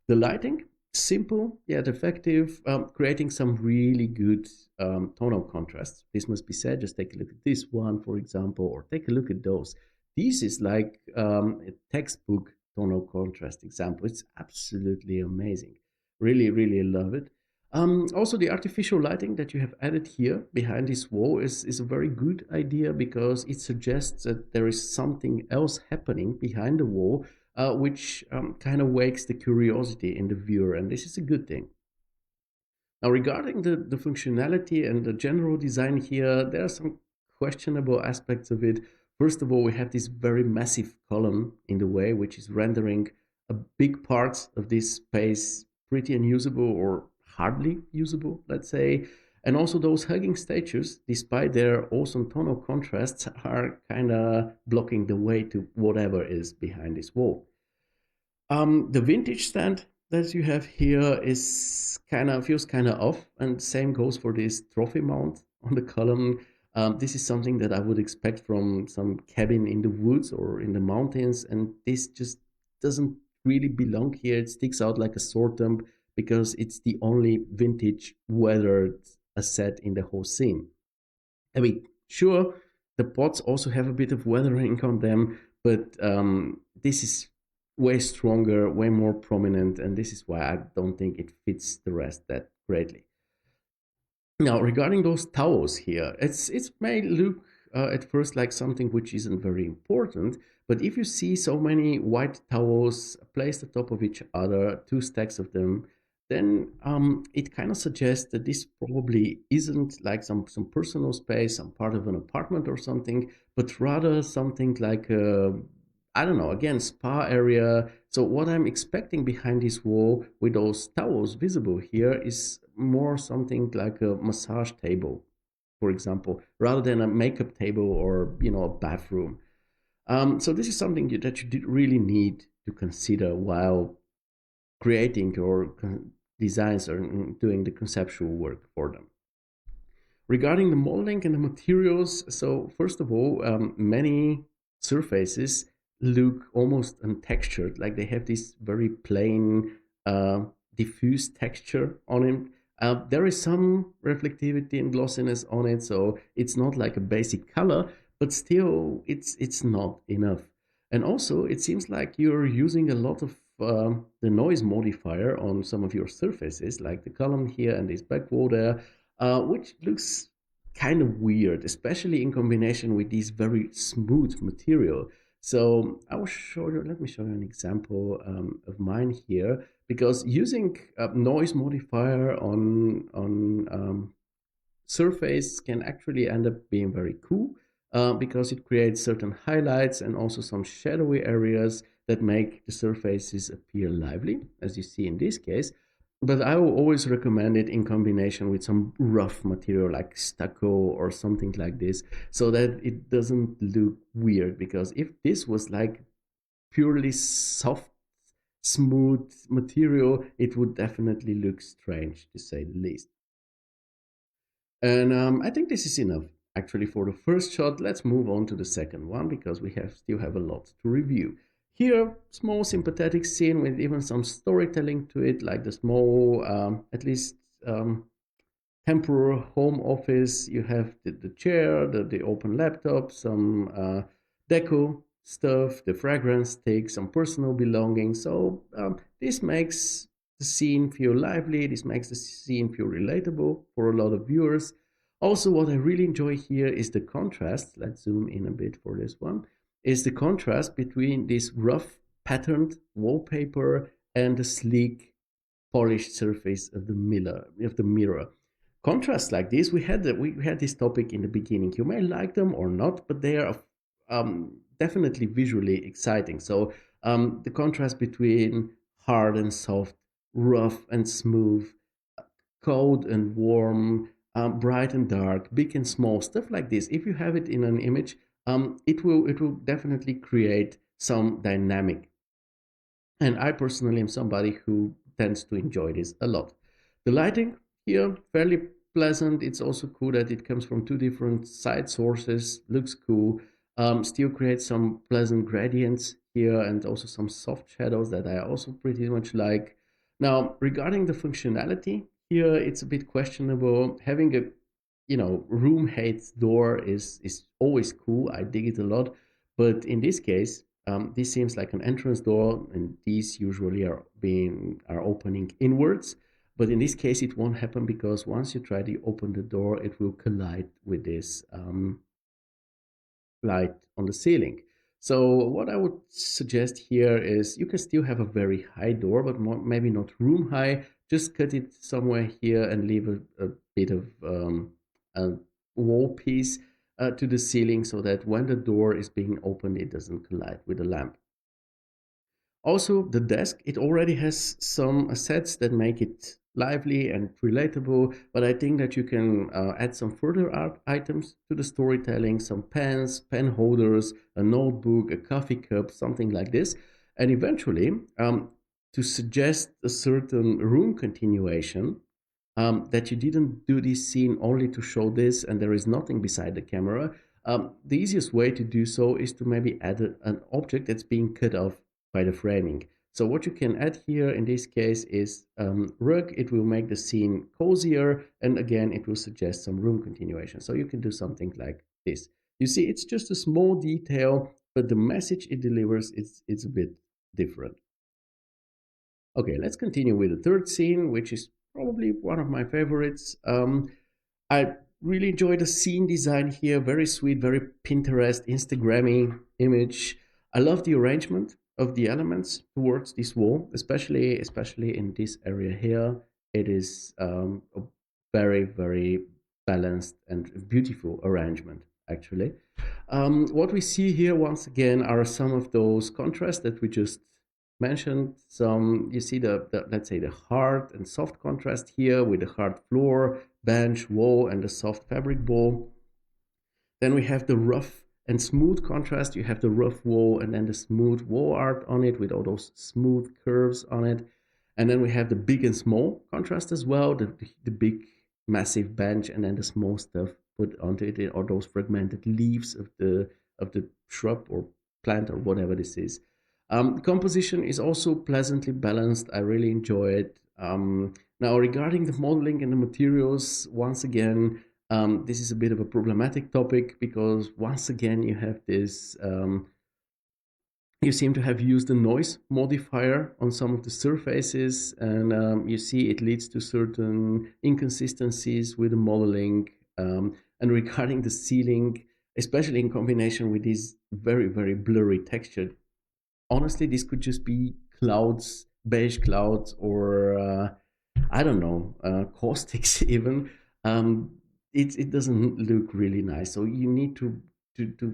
A: The lighting, simple yet effective, creating some really good tonal contrasts. This must be said. Just take a look at this one, for example, or take a look at those. This is like a textbook tonal contrast example. It's absolutely amazing. Really, really love it. Also, the artificial lighting that you have added here behind this wall is a very good idea because it suggests that there is something else happening behind the wall, which kind of wakes the curiosity in the viewer, and this is a good thing. Now, regarding the functionality and the general design here, there are some questionable aspects of it. First of all, we have this very massive column in the way, which is rendering a big part of this space pretty unusable or hardly usable, let's say. And also those hugging statues, despite their awesome tonal contrasts, are kind of blocking the way to whatever is behind this wall. The vintage stand that you have here is feels kind of off, and same goes for this trophy mount on the column. This is something that I would expect from some cabin in the woods or in the mountains, and this just doesn't really belong here. It sticks out like a sore thumb because it's the only vintage weathered asset in the whole scene. I mean, sure, the pots also have a bit of weathering on them, but this is way stronger, way more prominent, and this is why I don't think it fits the rest that greatly. Now, regarding those towels here, it may look at first like something which isn't very important, but if you see so many white towels placed atop of each other, two stacks of them, then it kind of suggests that this probably isn't like some personal space, some part of an apartment or something, but rather something like a, I don't know, again, spa area. So what I'm expecting behind this wall with those towels visible here is more something like a massage table, for example, rather than a makeup table or, a bathroom. So this is something that you really need to consider while creating your designs or doing the conceptual work for them. Regarding the modeling and the materials, so first of all, many surfaces look almost untextured, like they have this very plain, diffuse texture on it. There is some reflectivity and glossiness on it, so it's not like a basic color, but still, it's not enough. And also, it seems like you're using a lot of the noise modifier on some of your surfaces, like the column here and this back wall there, which looks kind of weird, especially in combination with this very smooth material. So I will show you, let me show you an example of mine here, because using a noise modifier on surface can actually end up being very cool, because it creates certain highlights and also some shadowy areas that make the surfaces appear lively, as you see in this case. But I will always recommend it in combination with some rough material like stucco or something like this, so that it doesn't look weird. Because if this was like purely soft, smooth material, it would definitely look strange, to say the least. And I think this is enough actually for the first shot. Let's move on to the second one, because we still have a lot to review. Here, small sympathetic scene with even some storytelling to it, like the small, at least temporary home office. You have the chair, the open laptop, some deco stuff, the fragrance stick, some personal belongings. So this makes the scene feel lively. This makes the scene feel relatable for a lot of viewers. Also, what I really enjoy here is the contrast. Let's zoom in a bit for this one. Is the contrast between this rough patterned wallpaper and the sleek polished surface of the mirror. Contrasts like this, we had this topic in the beginning. You may like them or not, but they are definitely visually exciting. So the contrast between hard and soft, rough and smooth, cold and warm, bright and dark, big and small, stuff like this. If you have it in an image, it will definitely create some dynamic. And I personally am somebody who tends to enjoy this a lot. The lighting here, fairly pleasant. It's also cool that it comes from two different side sources. Looks cool. Still creates some pleasant gradients here and also some soft shadows that I also pretty much like. Now, regarding the functionality, here it's a bit questionable. Having a room height door is always cool. I dig it a lot. But in this case, this seems like an entrance door, and these usually are opening inwards. But in this case, it won't happen, because once you try to open the door, it will collide with this light on the ceiling. So what I would suggest here is you can still have a very high door, but maybe not room high. Just cut it somewhere here and leave a bit of a wall piece to the ceiling, so that when the door is being opened, it doesn't collide with the lamp. Also, the desk, it already has some assets that make it lively and relatable, but I think that you can add some further art items to the storytelling, some pens, pen holders, a notebook, a coffee cup, something like this. And eventually, to suggest a certain room continuation, that you didn't do this scene only to show this and there is nothing beside the camera. The easiest way to do so is to maybe add an object that's being cut off by the framing. So what you can add here in this case is rug. It will make the scene cozier, and again it will suggest some room continuation. So you can do something like this. You see, it's just a small detail, but the message it delivers it's a bit different. Okay, let's continue with the third scene, which is probably one of my favorites. I really enjoy the scene design here. Very sweet, very Pinterest, Instagrammy image. I love the arrangement of the elements towards this wall, especially in this area here. It is a very, very balanced and beautiful arrangement, actually. What we see here once again are some of those contrasts that we just mentioned. Some, you see the let's say the hard and soft contrast here with the hard floor, bench, wall, and the soft fabric ball. Then we have the rough And smooth contrast, you have the rough wall and then the smooth wall art on it with all those smooth curves on it. And then we have the big and small contrast as well, the big massive bench and then the small stuff put onto it, or those fragmented leaves of the shrub or plant or whatever this is. Composition is also pleasantly balanced. I really enjoy it. Now, regarding the modeling and the materials, once again, this is a bit of a problematic topic because once again you have this. You seem to have used a noise modifier on some of the surfaces, and you see it leads to certain inconsistencies with the modeling. And regarding the ceiling, especially in combination with this very, very blurry texture, honestly, this could just be clouds, beige clouds, or I don't know, caustics even. Um, it doesn't look really nice. So you need to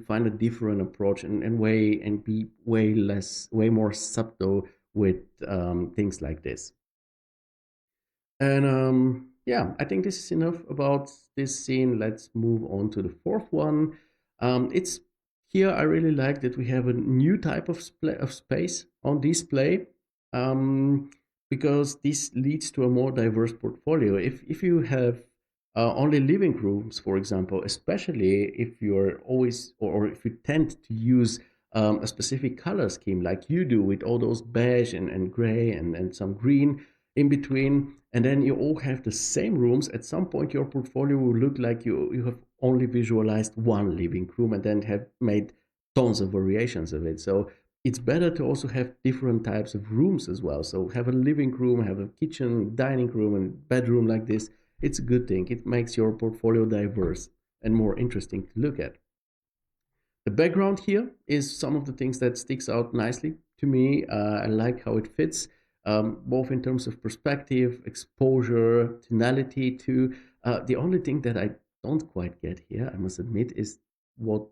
A: find a different approach and be way more subtle with things like this. And yeah, I think this is enough about this scene. Let's move on to the fourth one. It's here I really like that we have a new type of space on display, um, because this leads to a more diverse portfolio. If you have only living rooms, for example, especially if you're always or if you tend to use a specific color scheme like you do with all those beige and gray and some green in between, and then you all have the same rooms. At some point your portfolio will look like you have only visualized one living room and then have made tons of variations of it. So it's better to also have different types of rooms as well. So have a living room, have a kitchen, dining room, and bedroom like this. It's a good thing. It makes your portfolio diverse and more interesting to look at. The background here is some of the things that sticks out nicely to me. I like how it fits, both in terms of perspective, exposure, tonality too. The only thing that I don't quite get here, I must admit, is what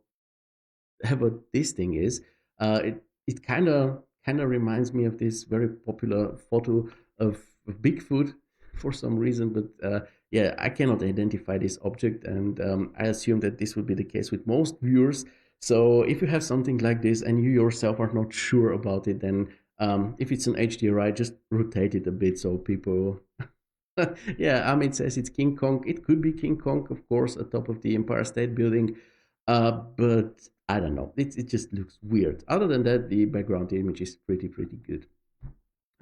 A: what this thing is. It kind of reminds me of this very popular photo of Bigfoot for some reason, but yeah, I cannot identify this object, and I assume that this would be the case with most viewers. So if you have something like this and you yourself are not sure about it, then if it's an HDRI, just rotate it a bit so people. Yeah, Amit says it's King Kong. It could be King Kong, of course, atop of the Empire State Building, but I don't know. It just looks weird. Other than that, the background image is pretty good.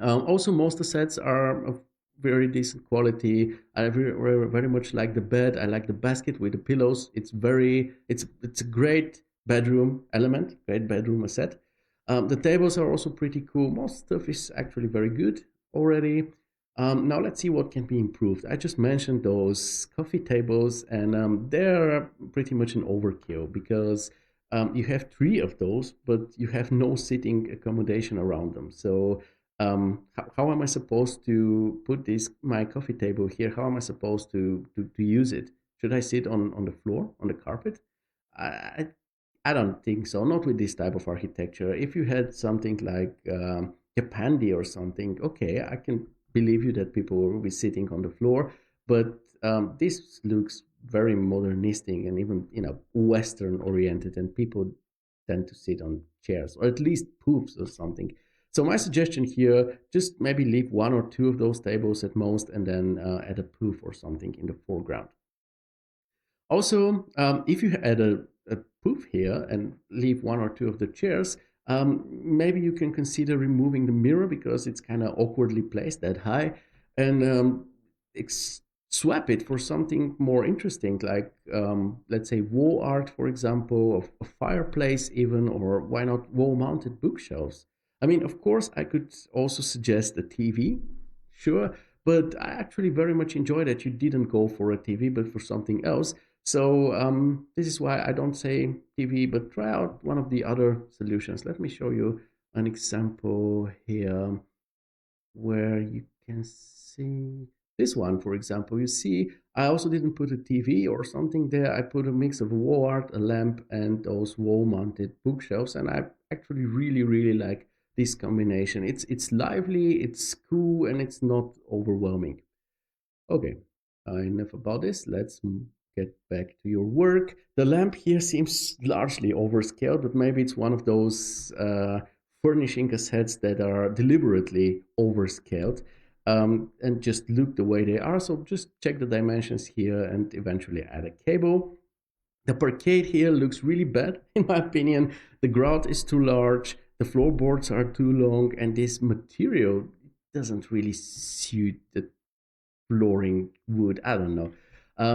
A: Also, most of the sets are of very decent quality. I very much like the bed. I like the basket with the pillows. It's a great bedroom element, great bedroom set. The tables are also pretty cool. Most stuff is actually very good already. Now let's see what can be improved. I just mentioned those coffee tables, and they're pretty much an overkill because you have three of those, but you have no sitting accommodation around them. So how am I supposed to put this my coffee table here? How am I supposed to use it? Should I sit on the floor, on the carpet? I I don't think so. Not with this type of architecture. If you had something like Japandi or something, okay, I can believe you that people will be sitting on the floor. But this looks very modernistic and even Western oriented, and people tend to sit on chairs or at least poofs or something. So my suggestion here, just maybe leave one or two of those tables at most, and then add a poof or something in the foreground. Also, if you add a poof here and leave one or two of the chairs, maybe you can consider removing the mirror because it's kind of awkwardly placed that high, and swap it for something more interesting, like let's say wall art, for example, of a fireplace even, or why not wall-mounted bookshelves? I mean, of course, I could also suggest a TV, sure, but I actually very much enjoy that you didn't go for a TV, but for something else. So this is why I don't say TV, but try out one of the other solutions. Let me show you an example here where you can see this one, for example. You see, I also didn't put a TV or something there. I put a mix of wall art, a lamp, and those wall-mounted bookshelves, and I actually really like this combination. It's lively, it's cool, and it's not overwhelming. Okay, enough about this. Let's get back to your work. The lamp here seems largely overscaled, but maybe it's one of those furnishing cassettes that are deliberately overscaled and just look the way they are. So just check the dimensions here and eventually add a cable. The parquet here looks really bad, in my opinion. The grout is too large, the floorboards are too long, and this material doesn't really suit the flooring wood. I don't know.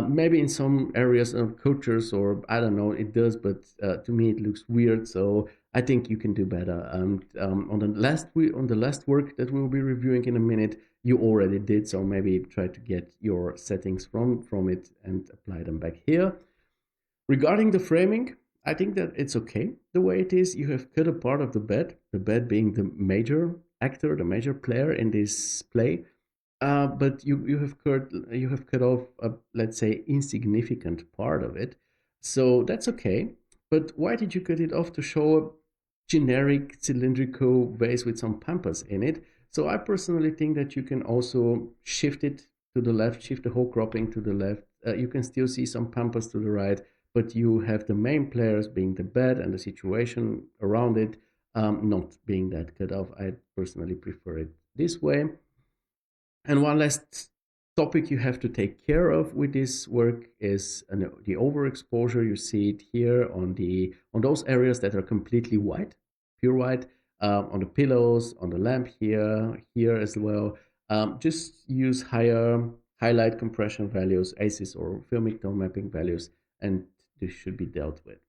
A: Maybe in some areas of cultures, or I don't know, it does, but to me it looks weird. So I think you can do better. And on the last work that we'll be reviewing in a minute, you already did. So maybe try to get your settings from it and apply them back here. Regarding the framing, I think that it's okay the way it is. You have cut a part of the bed being the major actor, the major player in this play. But you have cut off a, let's say, insignificant part of it, so that's okay. But why did you cut it off to show a generic cylindrical vase with some pampas in it? So I personally think that you can also shift it to the left, shift the whole cropping to the left. You can still see some pampas to the right, but you have the main players being the bed and the situation around it, not being that cut off. I personally prefer it this way. And one last topic you have to take care of with this work is the overexposure. You see it here on those areas that are completely white, pure white, on the pillows, on the lamp here as well. Just use higher highlight compression values, ACEs or filmic tone mapping values, and this should be dealt with.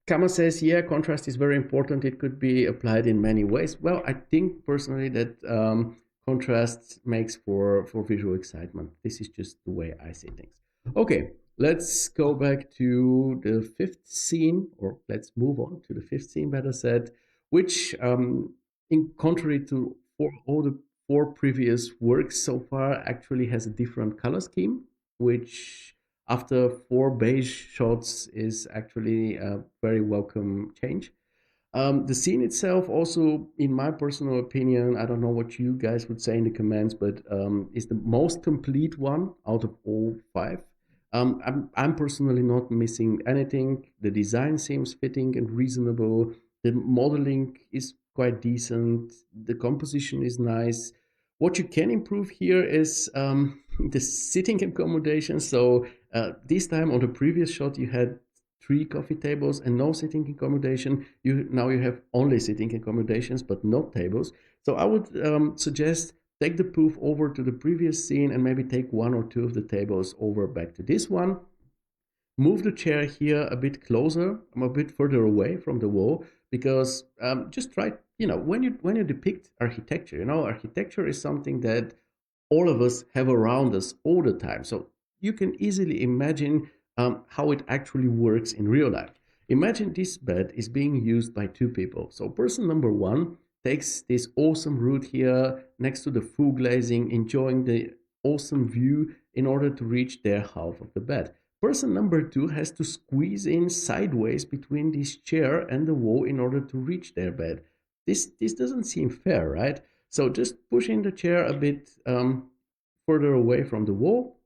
A: Kama says, yeah, contrast is very important. It could be applied in many ways. Well, I think personally that contrast makes for visual excitement. This is just the way I see things. Okay, let's go back to the fifth scene, or let's move on to the fifth scene, better said, which, in contrary to all the four previous works so far, actually has a different color scheme, which after four beige shots is actually a very welcome change. The scene itself also, in my personal opinion, I don't know what you guys would say in the comments, but is the most complete one out of all five. I'm personally not missing anything. The design seems fitting and reasonable. The modeling is quite decent. The composition is nice. What you can improve here is the sitting accommodation. So this time on the previous shot, you had 3 coffee tables and no sitting accommodation. Now you have only sitting accommodations, but not tables. So I would suggest take the poof over to the previous scene and maybe take 1 or 2 of the tables over back to this one. Move the chair here a bit closer, a bit further away from the wall, because just try, when you depict architecture, architecture is something that all of us have around us all the time. So you can easily imagine how it actually works in real life. Imagine this bed is being used by 2 people. So person number 1 takes this awesome route here next to the full glazing, enjoying the awesome view in order to reach their half of the bed. Person number 2 has to squeeze in sideways between this chair and the wall in order to reach their bed. This doesn't seem fair, right? So just pushing the chair a bit further away from the wall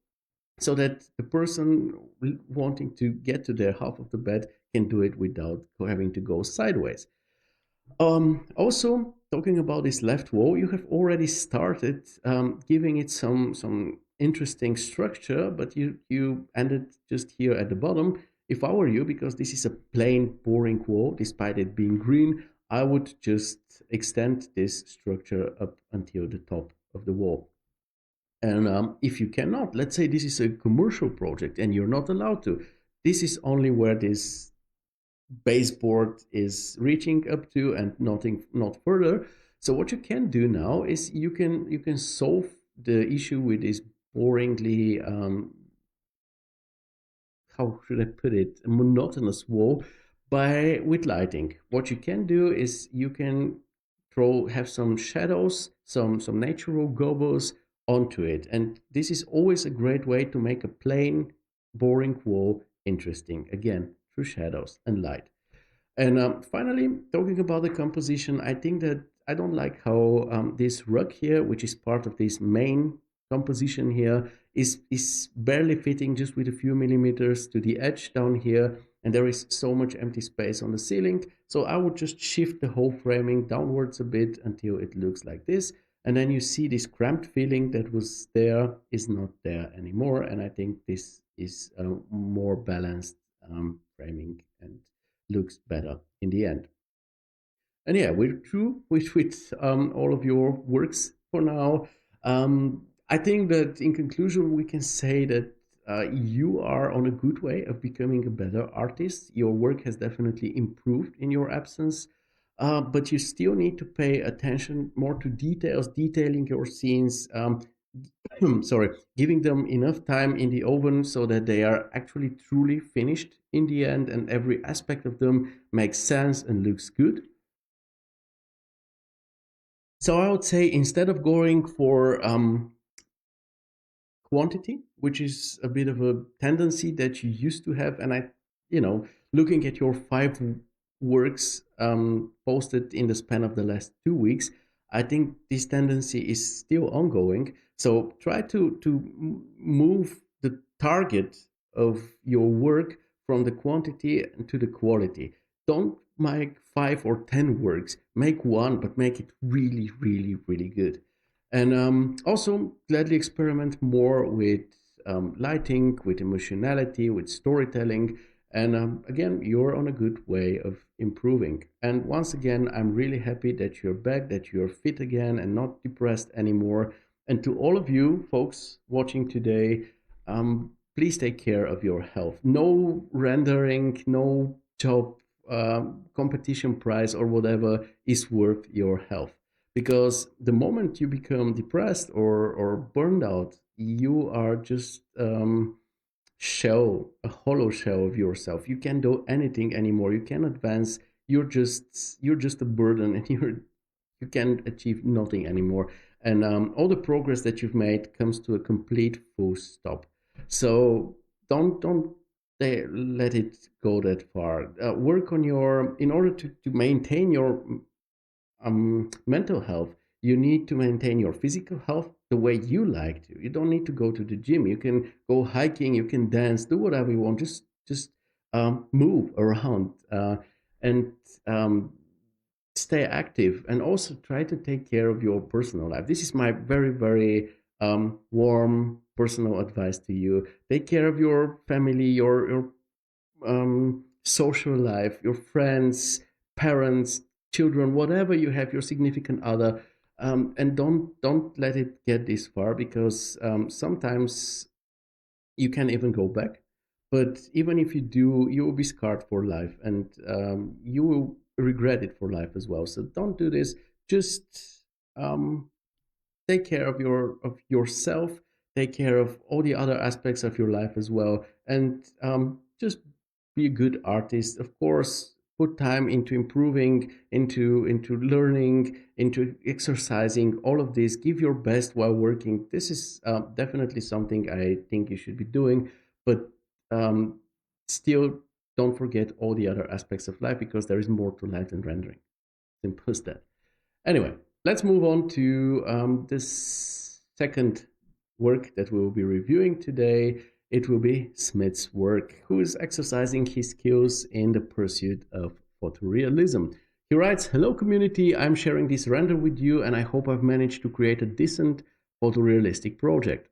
A: so that the person wanting to get to their half of the bed can do it without having to go sideways. Also, talking about this left wall, you have already started giving it some interesting structure, but you ended just here at the bottom. If I were you, because this is a plain, boring wall, despite it being green, I would just extend this structure up until the top of the wall. And if you cannot, let's say this is a commercial project and you're not allowed to, this is only where this baseboard is reaching up to and not further. So what you can do now is you can solve the issue with this boringly how should I put it, a monotonous wall with lighting. What you can do is you can have some shadows, some natural gobbles onto it, and this is always a great way to make a plain boring wall interesting, again through shadows and light. And finally, talking about the composition, I think that I don't like how this rug here, which is part of this main composition here is barely fitting just with a few millimeters to the edge down here, and there is so much empty space on the ceiling. So I would just shift the whole framing downwards a bit until it looks like this. And then you see this cramped feeling that was there is not there anymore. And I think this is a more balanced framing and looks better in the end. And yeah, we're through with all of your works for now. I think that in conclusion, we can say that you are on a good way of becoming a better artist. Your work has definitely improved in your absence, but you still need to pay attention more to details, detailing your scenes. Sorry, giving them enough time in the oven so that they are actually truly finished in the end, and every aspect of them makes sense and looks good. So I would say instead of going for quantity, which is a bit of a tendency that you used to have, and looking at your five works posted in the span of the last 2 weeks, I think this tendency is still ongoing. So try to move the target of your work from the quantity to the quality. Don't make 5 or 10 works. Make one, but make it really, really, really good. And also gladly experiment more with lighting, with emotionality, with storytelling. And again, you're on a good way of improving. And once again, I'm really happy that you're back, that you're fit again and not depressed anymore. And to all of you folks watching today, please take care of your health. No rendering, no job, competition prize, or whatever is worth your health. Because the moment you become depressed or burned out, you are just a hollow shell of yourself. You can't do anything anymore. You can't advance. You're just a burden, and you can't achieve nothing anymore. And all the progress that you've made comes to a complete full stop. So don't let it go that far. Work on your in order to maintain your mental health. You need to maintain your physical health the way you like to. You don't need to go to the gym. You can go hiking, you can dance, do whatever you want. Just move around, and stay active, and also try to take care of your personal life. This is my very, very warm personal advice to you. Take care of your family, your social life, your friends, parents, children, whatever you have, your significant other, and don't let it get this far, because sometimes you can even go back. But even if you do, you will be scarred for life, and you will regret it for life as well. So don't do this. Just um, take care of yourself, take care of all the other aspects of your life as well, and just be a good artist. Of course, put time into improving, into learning, into exercising. All of this, give your best while working. This is definitely something I think you should be doing, but um, still don't forget all the other aspects of life, because there is more to life than rendering. Simple as that. Anyway, let's move on to this second work that we will be reviewing today. It will be Smith's work, who is exercising his skills in the pursuit of photorealism. He writes, "Hello community, I'm sharing this render with you, and I hope I've managed to create a decent photorealistic project.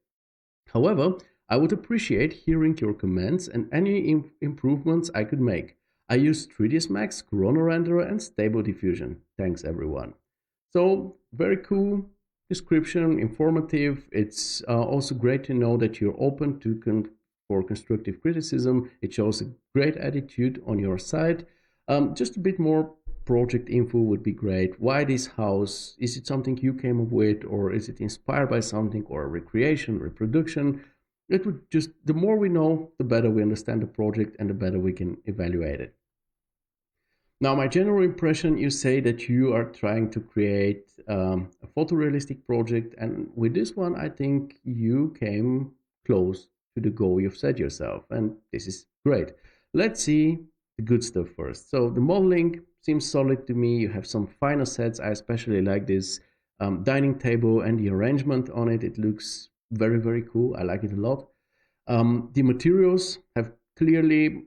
A: However, I would appreciate hearing your comments and any improvements I could make. I use 3ds Max, Corona Renderer, and Stable Diffusion. Thanks everyone." So, very cool description, informative. It's also great to know that you're open for constructive criticism. It shows a great attitude on your side. Just a bit more project info would be great. Why this house? Is it something you came up with, or is it inspired by something, or a recreation, reproduction? It would just, the more we know, the better we understand the project and the better we can evaluate it. Now, my general impression, you say that you are trying to create a photorealistic project, and with this one, I think you came close to the goal you've set yourself, and this is great. Let's see the good stuff first. So the modeling seems solid to me. You have some finer sets. I especially like this dining table and the arrangement on it. It looks very, very cool. I like it a lot. The materials have clearly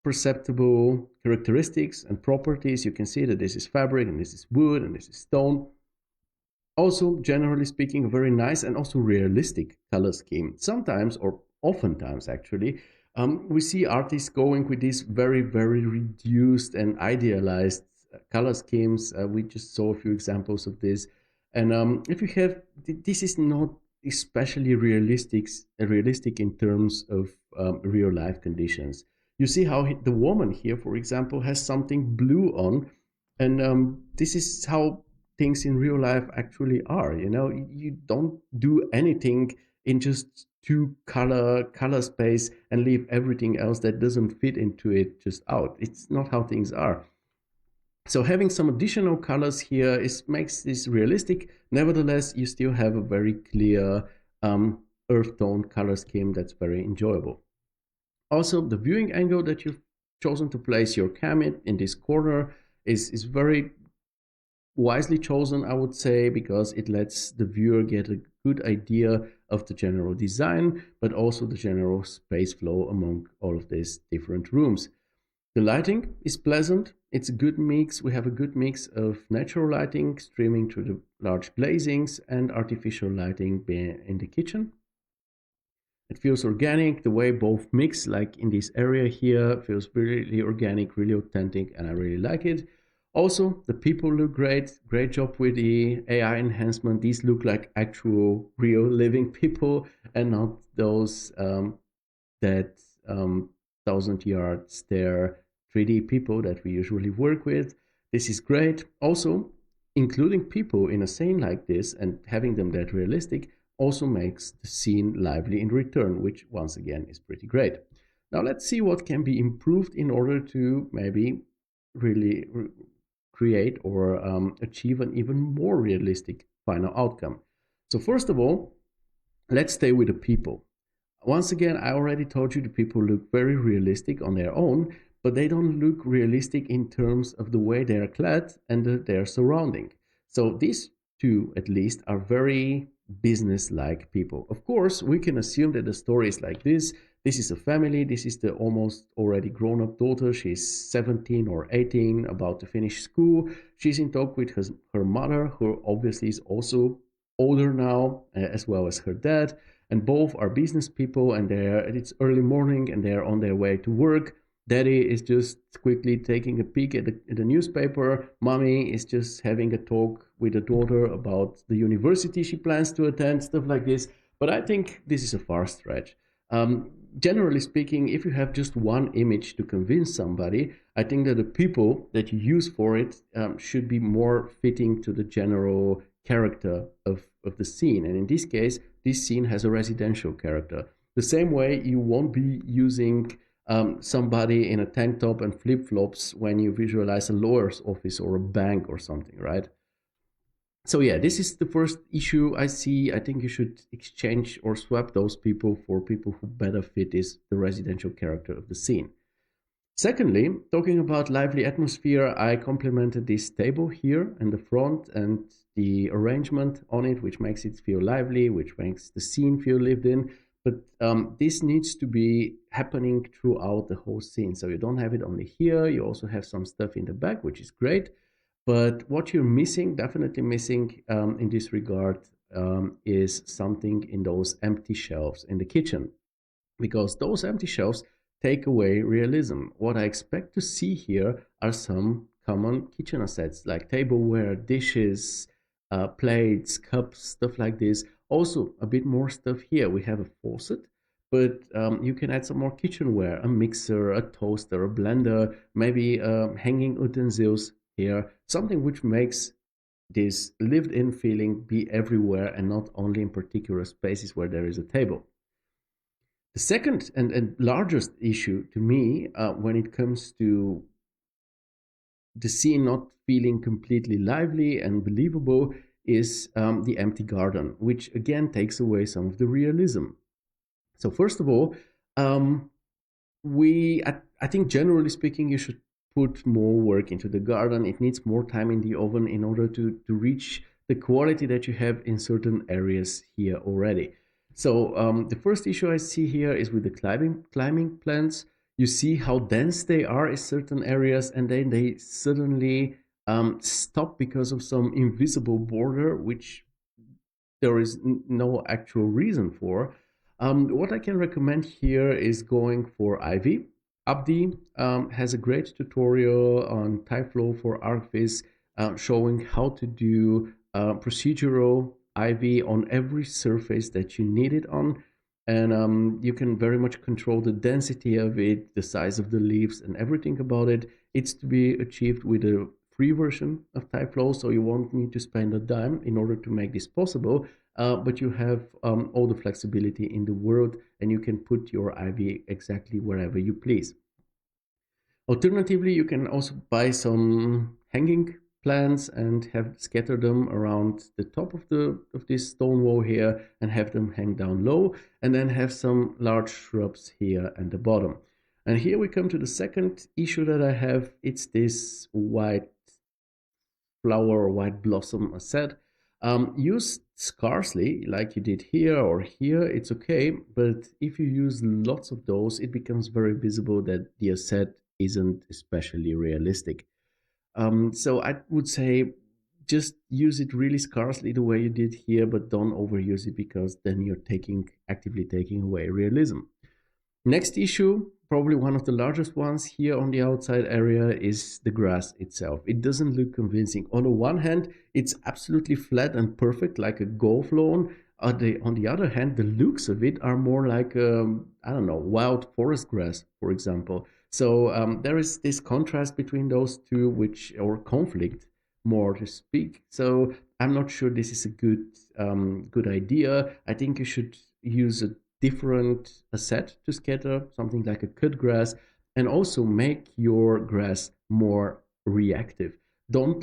A: perceptible characteristics and properties. You can see that this is fabric and this is wood and this is stone. Also, generally speaking, a very nice and also realistic color scheme. Sometimes, or oftentimes actually, we see artists going with these very, very reduced and idealized color schemes. We just saw a few examples of this. And if you have, this is not especially realistic in terms of real life conditions. You see how the woman here, for example, has something blue on, and this is how things in real life actually are. You know, you don't do anything in just two color space and leave everything else that doesn't fit into it just out. It's not how things are. So having some additional colors here makes this realistic. Nevertheless, you still have a very clear earth tone color scheme that's very enjoyable. Also, the viewing angle that you've chosen to place your cam in this corner is very wisely chosen, I would say, because it lets the viewer get a good idea of the general design, but also the general space flow among all of these different rooms. The lighting is pleasant. It's a good mix. We have a good mix of natural lighting streaming through the large glazings and artificial lighting in the kitchen. It feels organic. The way both mix, like in this area here, feels really organic, really authentic, and I really like it. Also, the people look great. Great job with the AI enhancement. These look like actual, real, living people, and not those that 1,000 yard stare 3D people that we usually work with. This is great. Also, including people in a scene like this and having them that realistic also makes the scene lively in return, which once again is pretty great. Now let's see what can be improved in order to maybe really create or achieve an even more realistic final outcome. So first of all, let's stay with the people. Once again, I already told you the people look very realistic on their own, but they don't look realistic in terms of the way they are clad and their surrounding. So these two, at least, are very business-like people. Of course, we can assume that the story is like this. This is a family. This is the almost already grown-up daughter. She's 17 or 18, about to finish school. She's in talk with her mother, who obviously is also older now, as well as her dad, and both are business people, and it's early morning and they're on their way to work. Daddy is just quickly taking a peek at the newspaper. Mommy is just having a talk with the daughter about the university she plans to attend, stuff like this. But I think this is a far stretch. Generally speaking, if you have just one image to convince somebody, I think that the people that you use for it should be more fitting to the general character of the scene. And in this case, this scene has a residential character. The same way you won't be using somebody in a tank top and flip-flops when you visualize a lawyer's office or a bank or something, right? So yeah, this is the first issue I see. I think you should exchange or swap those people for people who better fit the residential character of the scene. Secondly, talking about lively atmosphere, I complimented this table here in the front and the arrangement on it, which makes it feel lively, which makes the scene feel lived in. But this needs to be happening throughout the whole scene. So you don't have it only here. You also have some stuff in the back, which is great. But what you're missing, definitely missing in this regard, is something in those empty shelves in the kitchen. Because those empty shelves take away realism. What I expect to see here are some common kitchen assets like tableware, dishes, plates, cups, stuff like this. Also, a bit more stuff here. We have a faucet, but you can add some more kitchenware, a mixer, a toaster, a blender, maybe hanging utensils here, something which makes this lived-in feeling be everywhere and not only in particular spaces where there is a table. The second and largest issue to me when it comes to the scene not feeling completely lively and believable is the empty garden, which again takes away some of the realism. So first of all, I think generally speaking, you should put more work into the garden. It needs more time in the oven in order to reach the quality that you have in certain areas here already. So the first issue I see here is with the climbing plants. You see how dense they are in certain areas, and then they suddenly stop because of some invisible border, which there is no actual reason for. What I can recommend here is going for Ivy. Abdi has a great tutorial on Typeflow for ArcViz showing how to do procedural Ivy on every surface that you need it on. And you can very much control the density of it, the size of the leaves, and everything about it. It's to be achieved with a free version of Typeflow, so you won't need to spend a dime in order to make this possible. But you have all the flexibility in the world, and you can put your ivy exactly wherever you please. Alternatively, you can also buy some hanging plants and have scatter them around the top of this stone wall here and have them hang down low, and then have some large shrubs here at the bottom. And here we come to the second issue that I have. It's this white flower or white blossom asset. Use scarcely like you did here or here, it's okay. But if you use lots of those, it becomes very visible that the asset isn't especially realistic. So I would say just use it really scarcely the way you did here, but don't overuse it because then you're actively taking away realism. Next issue, probably one of the largest ones here on the outside area, is the grass itself. It doesn't look convincing. On the one hand, it's absolutely flat and perfect, like a golf lawn. On the other hand, the looks of it are more like, I don't know, wild forest grass, for example. So there is this contrast between those two, or conflict, more to speak. So I'm not sure this is a good idea. I think you should use a different set to scatter, something like a cut grass, and also make your grass more reactive. Don't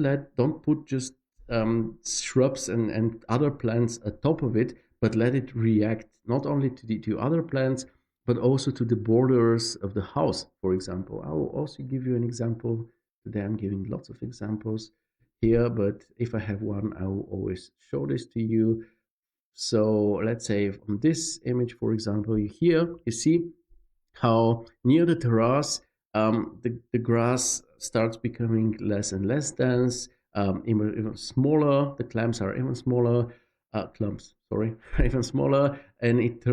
A: put just shrubs and other plants atop of it, but let it react not only to other plants, but also to the borders of the house, for example. I will also give you an example. Today I'm giving lots of examples here, but if I have one, I will always show this to you. So let's say on this image, for example, here you see how near the terrace the grass starts becoming less and less dense, even smaller. The clumps are even smaller, clumps, sorry, even smaller, and it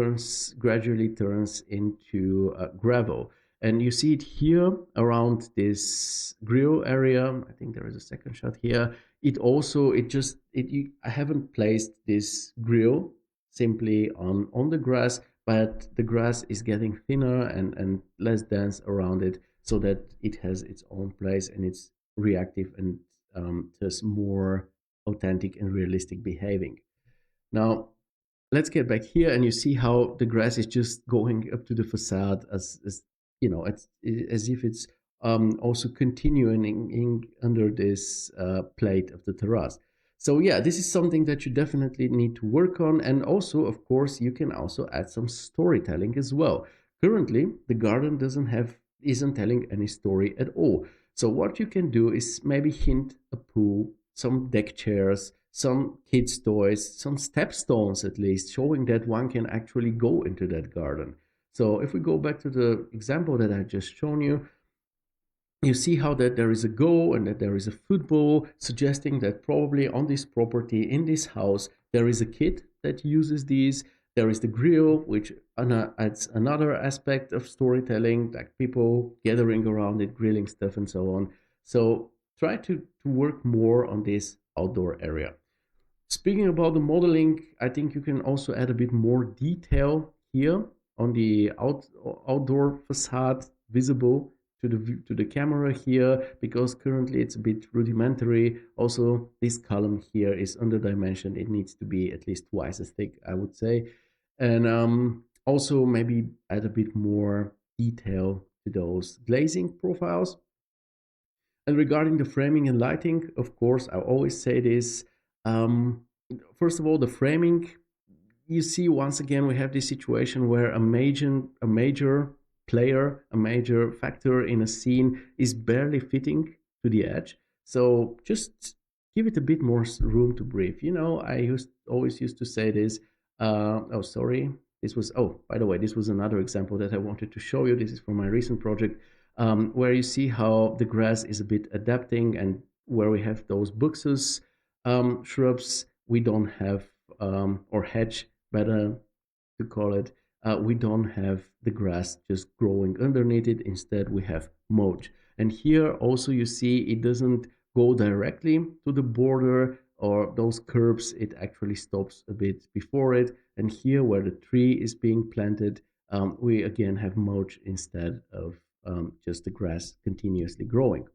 A: gradually turns into gravel. And you see it here around this grill area. I think there is a second shot here. I haven't placed this grill simply on the grass, but the grass is getting thinner and less dense around it so that it has its own place and it's reactive and just more authentic and realistic behaving. Now, let's get back here, and you see how the grass is just going up to the facade as you know, as if it's also continuing under this plate of the terrace. So yeah, this is something that you definitely need to work on, and also, of course, you can also add some storytelling as well. Currently, the garden isn't telling any story at all. So what you can do is maybe hint a pool, some deck chairs, some kids' toys, some step stones at least, showing that one can actually go into that garden. So if we go back to the example that I just shown you see how that there is a goal and that there is a football, suggesting that probably on this property, in this house, there is a kid that uses these. There is the grill, which adds another aspect of storytelling, like people gathering around it, grilling stuff and so on. So try to work more on this outdoor area. Speaking about the modeling, I think you can also add a bit more detail here on the outdoor facade visible to the camera here, because currently it's a bit rudimentary. Also, this column here is underdimensioned. It needs to be at least twice as thick, I would say. And also maybe add a bit more detail to those glazing profiles. And regarding the framing and lighting, of course, I always say this. Um, First of all, the framing, you see, once again, we have this situation where a major player, a major factor in a scene is barely fitting to the edge. So just give it a bit more room to breathe. You know, always used to say this. Oh, sorry. This was, oh, by the way, this was another example that I wanted to show you. This is from my recent project, where you see how the grass is a bit adapting, and where we have those buxus shrubs, we don't have, or hedge, better to call it, we don't have the grass just growing underneath it. Instead, we have mulch. And here also you see it doesn't go directly to the border or those curbs. It actually stops a bit before it. And here where the tree is being planted, we again have mulch instead of just the grass continuously growing.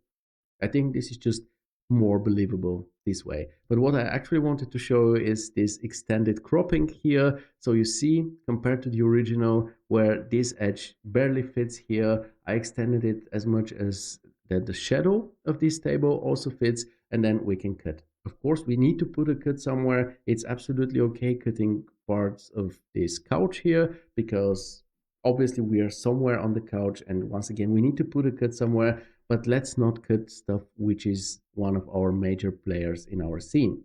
A: I think this is just more believable this way. But what I actually wanted to show is this extended cropping here. So you see, compared to the original, where this edge barely fits here, I extended it as much as that the shadow of this table also fits, and then we can cut. Of course, we need to put a cut somewhere. It's absolutely okay cutting parts of this couch here, because obviously we are somewhere on the couch, and once again, we need to put a cut somewhere, but let's not cut stuff which is one of our major players in our scene.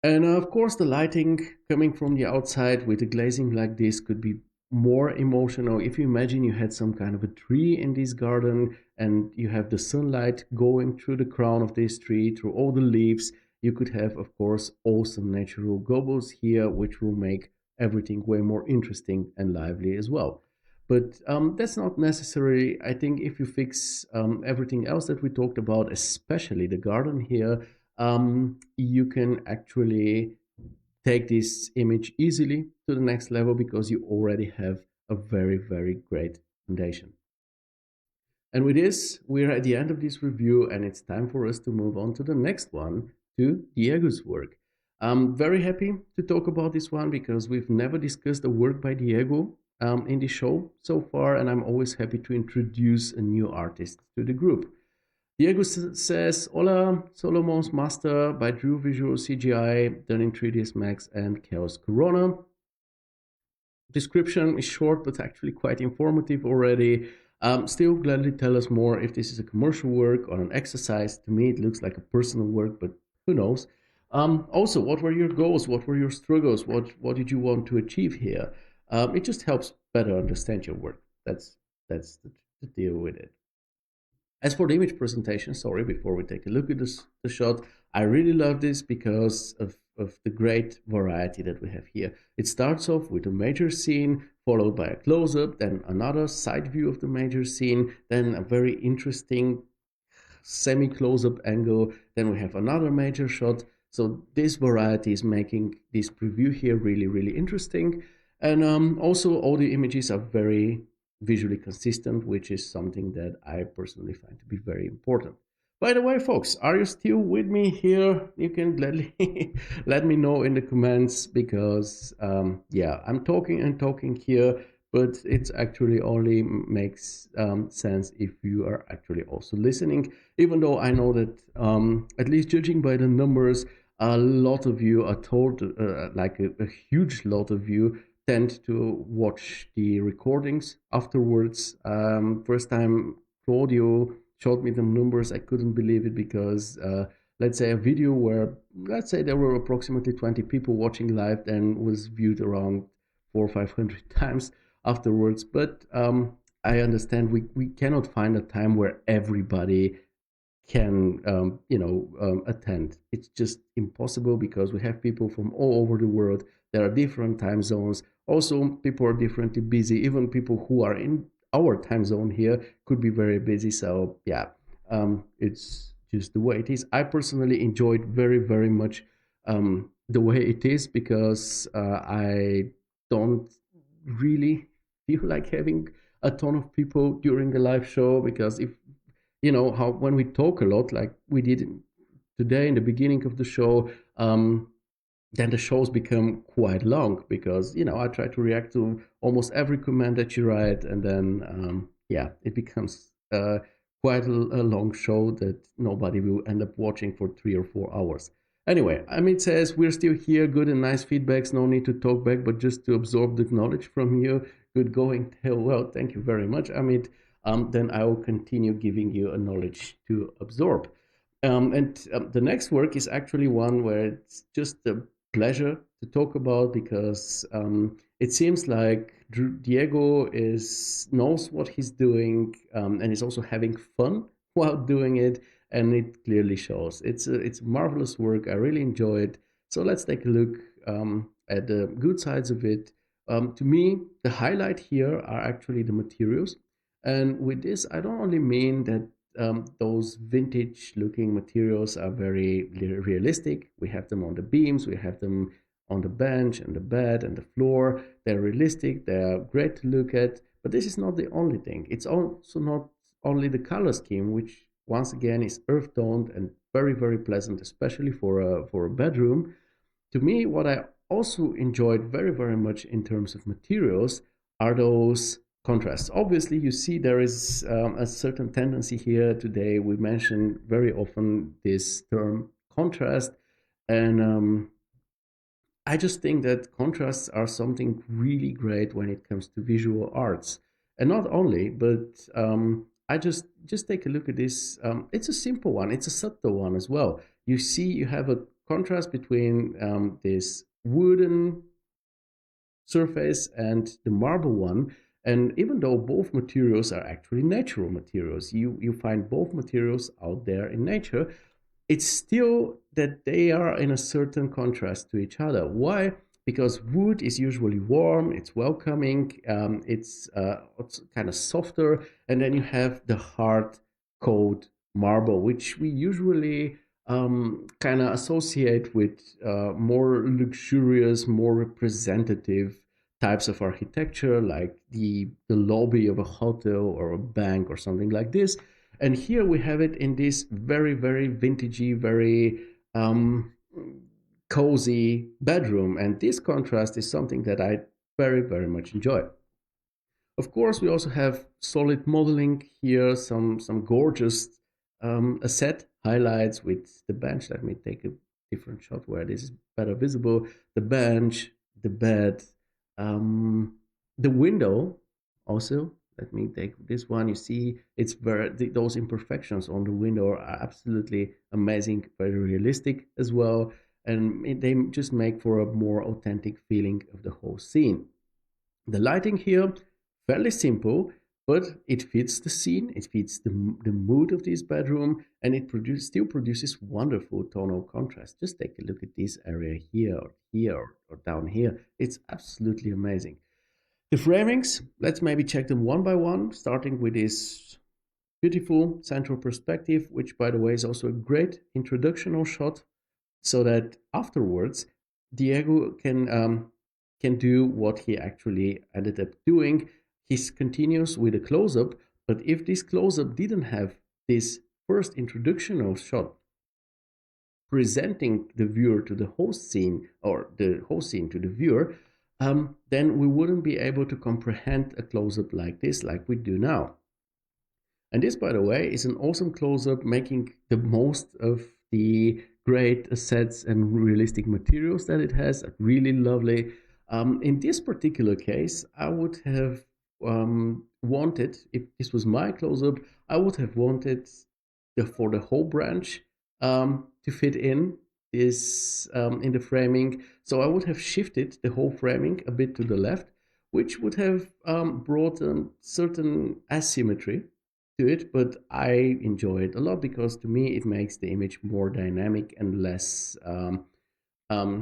A: And of course, the lighting coming from the outside with the glazing like this could be more emotional. If you imagine you had some kind of a tree in this garden and you have the sunlight going through the crown of this tree, through all the leaves, you could have, of course, awesome natural gobbles here, which will make everything way more interesting and lively as well. But that's not necessary. I think if you fix everything else that we talked about, especially the garden here, you can actually take this image easily to the next level because you already have a very, very great foundation. And with this, we're at the end of this review, and it's time for us to move on to the next one, to Diego's work. I'm very happy to talk about this one because we've never discussed a work by Diego in the show so far, and I'm always happy to introduce a new artist to the group. Diego says, Hola, Solomon's Master by Drew Visual CGI, done in 3ds Max and Chaos Corona. Description is short but actually quite informative already. Still gladly tell us more if this is a commercial work or an exercise. To me, it looks like a personal work, but who knows? Also, what were your goals? What were your struggles? What did you want to achieve here? It just helps better understand your work. That's the deal with it. As for the image presentation, sorry, before we take a look at the shot, I really love this because of the great variety that we have here. It starts off with a major scene, followed by a close-up, then another side view of the major scene, then a very interesting semi-close-up angle, then we have another major shot. So this variety is making this preview here really, really interesting. And also all the images are very visually consistent, which is something that I personally find to be very important. By the way, folks, are you still with me here? You can gladly let me know in the comments because, yeah, I'm talking and talking here, but it's actually only makes sense if you are actually also listening. Even though I know that, at least judging by the numbers, a lot of you are told, like a huge lot of you tend to watch the recordings afterwards. First time Claudio showed me the numbers, I couldn't believe it because let's say a video where, let's say there were approximately 20 people watching live, then was viewed around 400 or 500 times afterwards. But I understand we cannot find a time where everybody can attend. It's just impossible because we have people from all over the world. There are different time zones. Also, people are differently busy. Even people who are in our time zone here could be very busy. So yeah, it's just the way it is. I personally enjoyed very, very much the way it is because I don't really feel like having a ton of people during the live show, because if how when we talk a lot like we did today in the beginning of the show, then the shows become quite long because I try to react to almost every comment that you write, and then yeah, it becomes quite a long show that nobody will end up watching for 3 or 4 hours. Anyway, Amit says we're still here, good and nice feedbacks, no need to talk back but just to absorb the knowledge from you. Good going. Well, thank you very much, Amit. Then I will continue giving you a knowledge to absorb. And the next work is actually one where it's just a pleasure to talk about because it seems like Diego is knows what he's doing and is also having fun while doing it, and it clearly shows. It's marvelous work. I really enjoy it. So let's take a look at the good sides of it. To me, the highlight here are actually the materials, and with this, I don't only mean that those vintage looking materials are very realistic. We have them on the beams, we have them on the bench and the bed and the floor. They're realistic, they're great to look at, but this is not the only thing. It's also not only the color scheme, which once again is earth toned and very, very pleasant, especially for a bedroom. To me, what I also enjoyed very, very much in terms of materials are those contrasts. Obviously, you see there is a certain tendency here today. We mention very often this term contrast, and I just think that contrasts are something really great when it comes to visual arts, and not only, but I just take a look at this. It's a simple one. It's a subtle one as well. You see, you have a contrast between this wooden surface and the marble one. And even though both materials are actually natural materials, you find both materials out there in nature, it's still that they are in a certain contrast to each other. Why? Because wood is usually warm, it's welcoming, it's kind of softer, and then you have the hard, cold marble, which we usually kind of associate with more luxurious, more representative types of architecture, like the lobby of a hotel or a bank or something like this. And here we have it in this very, very vintagey, very cozy bedroom. And this contrast is something that I very, very much enjoy. Of course, we also have solid modeling here, some gorgeous asset highlights with the bench. Let me take a different shot where this is better visible. The bench, the bed, um, the window also. Let me take this one. You see, it's very those imperfections on the window are absolutely amazing, very realistic as well, and they just make for a more authentic feeling of the whole scene. The lighting here, fairly simple, but it fits the scene, it fits the mood of this bedroom, and it still produces wonderful tonal contrast. Just take a look at this area here, or down here. It's absolutely amazing. The framings, let's maybe check them one by one, starting with this beautiful central perspective, which, by the way, is also a great introductional shot, so that afterwards Diego can do what he actually ended up doing. He continues with a close up, but if this close up didn't have this first introductional shot presenting the viewer to the host scene, or the host scene to the viewer, then we wouldn't be able to comprehend a close up like this, like we do now. And this, by the way, is an awesome close-up, making the most of the great assets and realistic materials that it has. Really lovely. In this particular case, I would have wanted, if this was my close-up, I would have wanted for the whole branch to fit in this in the framing. So I would have shifted the whole framing a bit to the left, which would have brought a certain asymmetry to it, but I enjoy it a lot because to me it makes the image more dynamic and less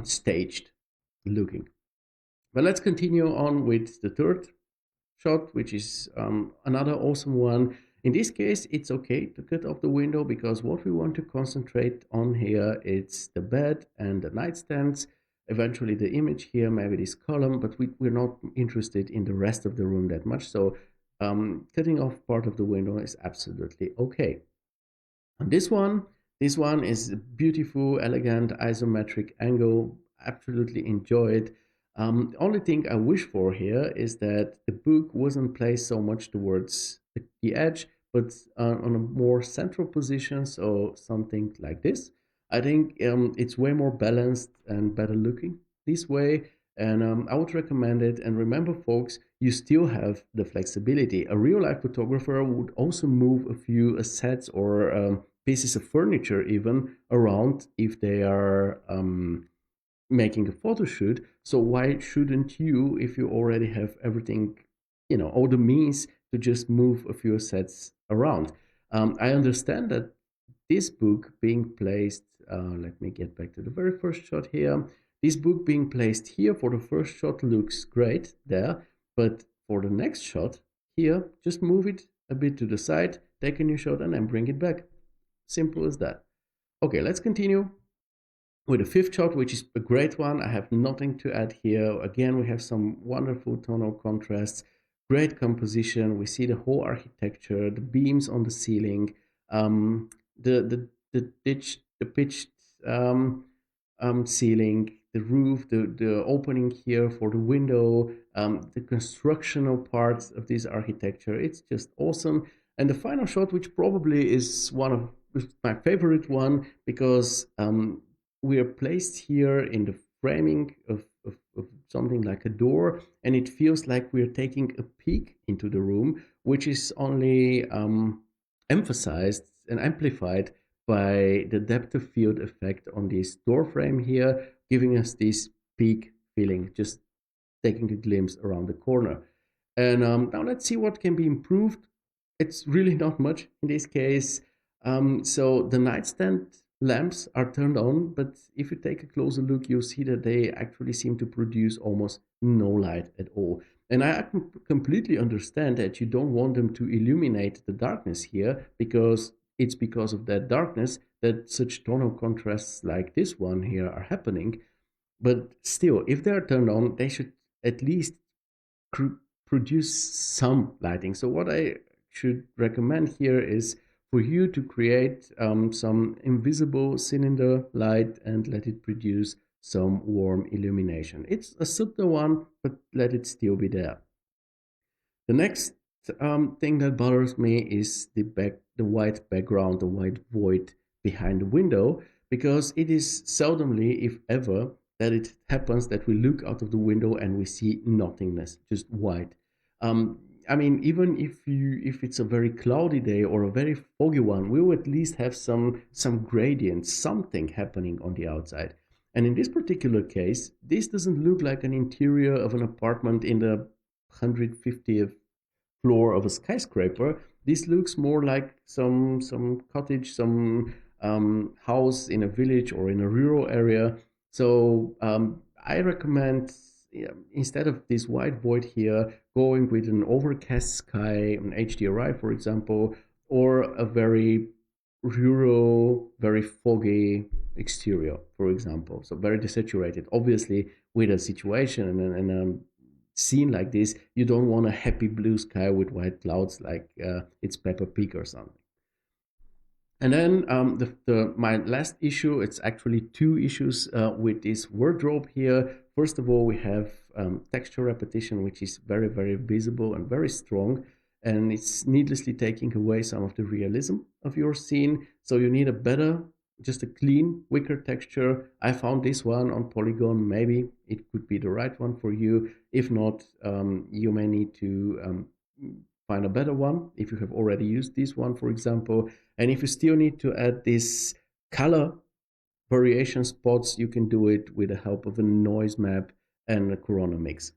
A: staged looking. But let's continue on with the third shot, which is another awesome one. In this case, it's okay to cut off the window because what we want to concentrate on here is the bed and the nightstands. Eventually the image here, maybe this column, but we're not interested in the rest of the room that much. So cutting off part of the window is absolutely okay. And this one is a beautiful, elegant, isometric angle. Absolutely enjoy it. The only thing I wish for here is that the book wasn't placed so much towards the edge, but on a more central position, so something like this. I think it's way more balanced and better looking this way, and I would recommend it. And remember, folks, you still have the flexibility. A real life photographer would also move a few assets or pieces of furniture even around if they are making a photo shoot. So why shouldn't you, if you already have everything, all the means to just move a few sets around? I understand that this book being placed, let me get back to the very first shot here. This book being placed here for the first shot looks great there, but for the next shot here, just move it a bit to the side, take a new shot, and then bring it back. Simple as that. Okay, let's continue with the fifth shot, which is a great one. I have nothing to add here. Again, we have some wonderful tonal contrasts, great composition. We see the whole architecture, the beams on the ceiling, the pitched ceiling, the roof, the opening here for the window, the constructional parts of this architecture. It's just awesome. And the final shot, which probably is one of my favorite one, because we are placed here in the framing of something like a door, and it feels like we're taking a peek into the room, which is only emphasized and amplified by the depth of field effect on this door frame here, giving us this peak feeling, just taking a glimpse around the corner. And now let's see what can be improved. It's really not much in this case. So the nightstand lamps are turned on, but if you take a closer look, you'll see that they actually seem to produce almost no light at all. And I completely understand that you don't want them to illuminate the darkness here, because it's because of that darkness that such tonal contrasts like this one here are happening. But still, if they're turned on, they should at least produce some lighting. So what I should recommend here is for you to create some invisible cylinder light and let it produce some warm illumination. It's a subtle one, but let it still be there. The next thing that bothers me is the white background, the white void behind the window, because it is seldomly, if ever, that it happens that we look out of the window and we see nothingness, just white. I mean, even if it's a very cloudy day or a very foggy one, we will at least have some gradient, something happening on the outside. And in this particular case, this doesn't look like an interior of an apartment in the 150th floor of a skyscraper. This looks more like some cottage, some house in a village or in a rural area. So I recommend, instead of this white void here, going with an overcast sky, an HDRI, for example, or a very rural, very foggy exterior, for example. So very desaturated. Obviously, with a situation and scene like this, you don't want a happy blue sky with white clouds like it's Peppa Pig or something. And then my last issue, it's actually two issues with this wardrobe here. First of all, we have texture repetition, which is very, very visible and very strong. And it's needlessly taking away some of the realism of your scene. So you need a better, just a clean, wicker texture. I found this one on Polygon. Maybe it could be the right one for you. If not, you may need to find a better one if you have already used this one, for example. And if you still need to add this color variation spots, you can do it with the help of a noise map and a Corona mix.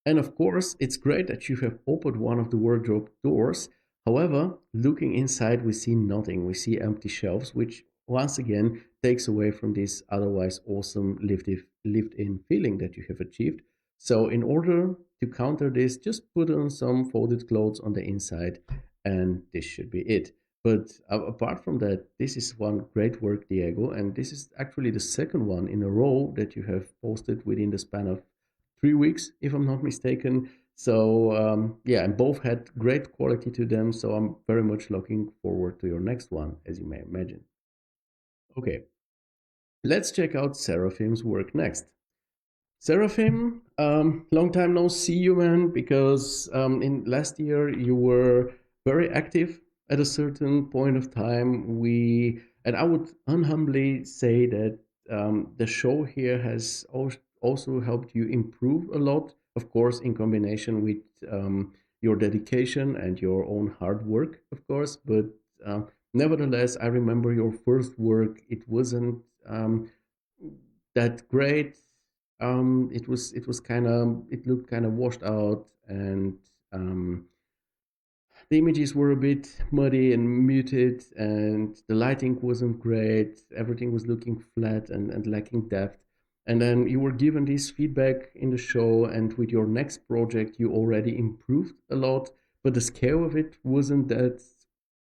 A: And of course, it's great that you have opened one of the wardrobe doors. However, looking inside, we see nothing. We see empty shelves, which once again takes away from this otherwise awesome lived-in feeling that you have achieved. So in order to counter this, just put on some folded clothes on the inside, and this should be it. But apart from that, this is one great work, Diego, and this is actually the second one in a row that you have posted within the span of 3 weeks, if I'm not mistaken. So yeah, and both had great quality to them. So I'm very much looking forward to your next one, as you may imagine. Okay, let's check out Seraphim's work next. Seraphim, long time no see you, man, because in last year you were very active at a certain point of time. And I would unhumbly say that the show here has also helped you improve a lot, of course, in combination with your dedication and your own hard work, of course. But nevertheless, I remember your first work. It wasn't that great. It looked kind of washed out, and um, the images were a bit muddy and muted, and the lighting wasn't great. Everything was looking flat and lacking depth. And then you were given this feedback in the show, and with your next project, you already improved a lot, but the scale of it wasn't that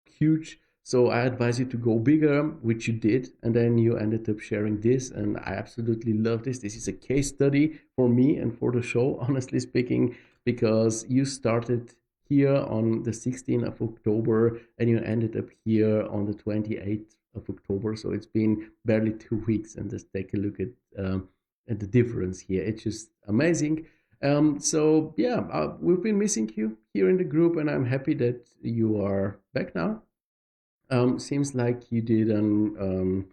A: huge. So I advise you to go bigger, which you did, and then you ended up sharing this, and I absolutely love this. This is a case study for me and for the show, honestly speaking, because you started here on the 16th of October and you ended up here on the 28th of October. So it's been barely 2 weeks, and just take a look at the difference here. It's just amazing. So yeah, we've been missing you here in the group, and I'm happy that you are back now. Seems like you did an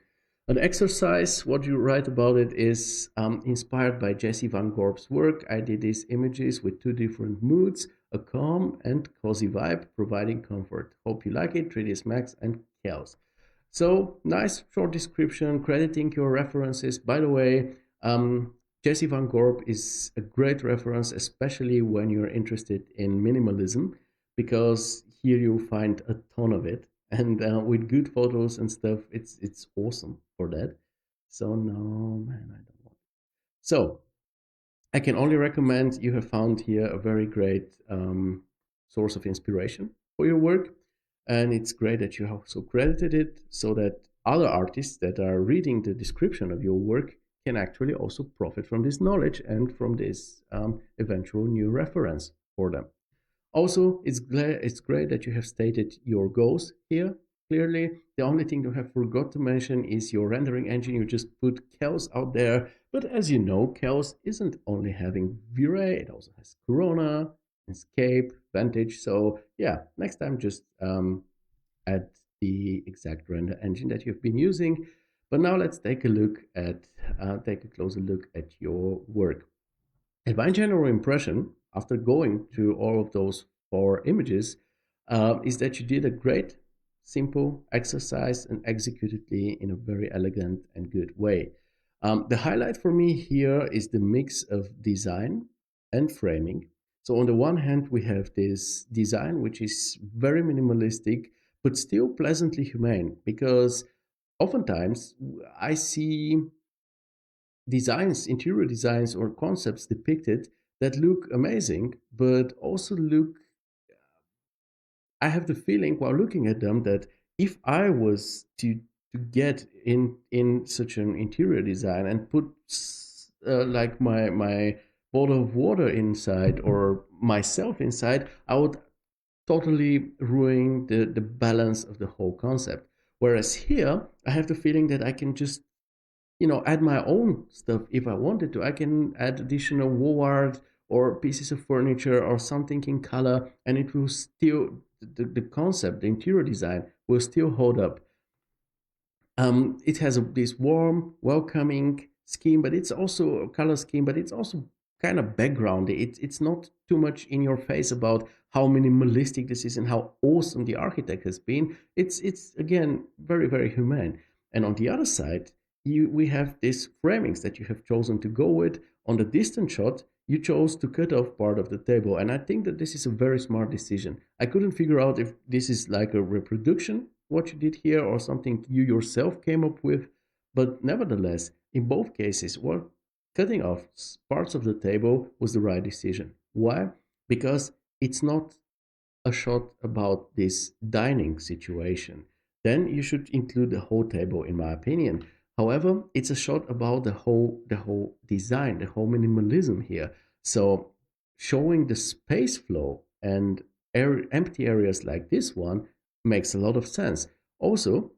A: exercise. What you write about it is inspired by Jesse Van Gorp's work. I did these images with two different moods, a calm and cozy vibe, providing comfort. Hope you like it. 3ds Max and Chaos. So nice short description, crediting your references. By the way, Jesse Van Gorp is a great reference, especially when you're interested in minimalism, because here you'll find a ton of it, and with good photos and stuff, it's awesome for that. So no, man, I don't want. So I can only recommend. You have found here a very great source of inspiration for your work. And it's great that you have also credited it so that other artists that are reading the description of your work can actually also profit from this knowledge and from this eventual new reference for them. Also, it's great that you have stated your goals here clearly. The only thing you have forgot to mention is your rendering engine. You just put Chaos out there. But as you know, Chaos isn't only having V-Ray, it also has Corona, Escape, Vantage. So yeah, next time just add the exact render engine that you've been using. But now let's take a closer look at your work. And my general impression, after going through all of those 4 images, is that you did a great, simple exercise and executed it in a very elegant and good way. The highlight for me here is the mix of design and framing. So on the one hand, we have this design, which is very minimalistic, but still pleasantly humane, because oftentimes I see designs, interior designs, or concepts depicted that look amazing, but also look. I have the feeling while looking at them that if I was to get in such an interior design and put like my bottle of water inside or myself inside, I would totally ruin the balance of the whole concept. Whereas here, I have the feeling that I can just add my own stuff if I wanted to. I can add additional wall art or pieces of furniture or something in color, and it will still, the concept, the interior design will still hold up. It has this warm, welcoming scheme, but it's also a color scheme, but it's also kind of background. It's not too much in your face about how minimalistic this is and how awesome the architect has been. It's again very very humane. And on the other side, we have these framings that you have chosen to go with. On the distant shot, you chose to cut off part of the table, and I think that this is a very smart decision. I couldn't figure out if this is like a reproduction what you did here or something you yourself came up with, but nevertheless, in both cases, well, cutting off parts of the table was the right decision. Why? Because it's not a shot about this dining situation. Then you should include the whole table, in my opinion. However, it's a shot about the whole design, the whole minimalism here. So showing the space flow and empty areas like this one makes a lot of sense. Also,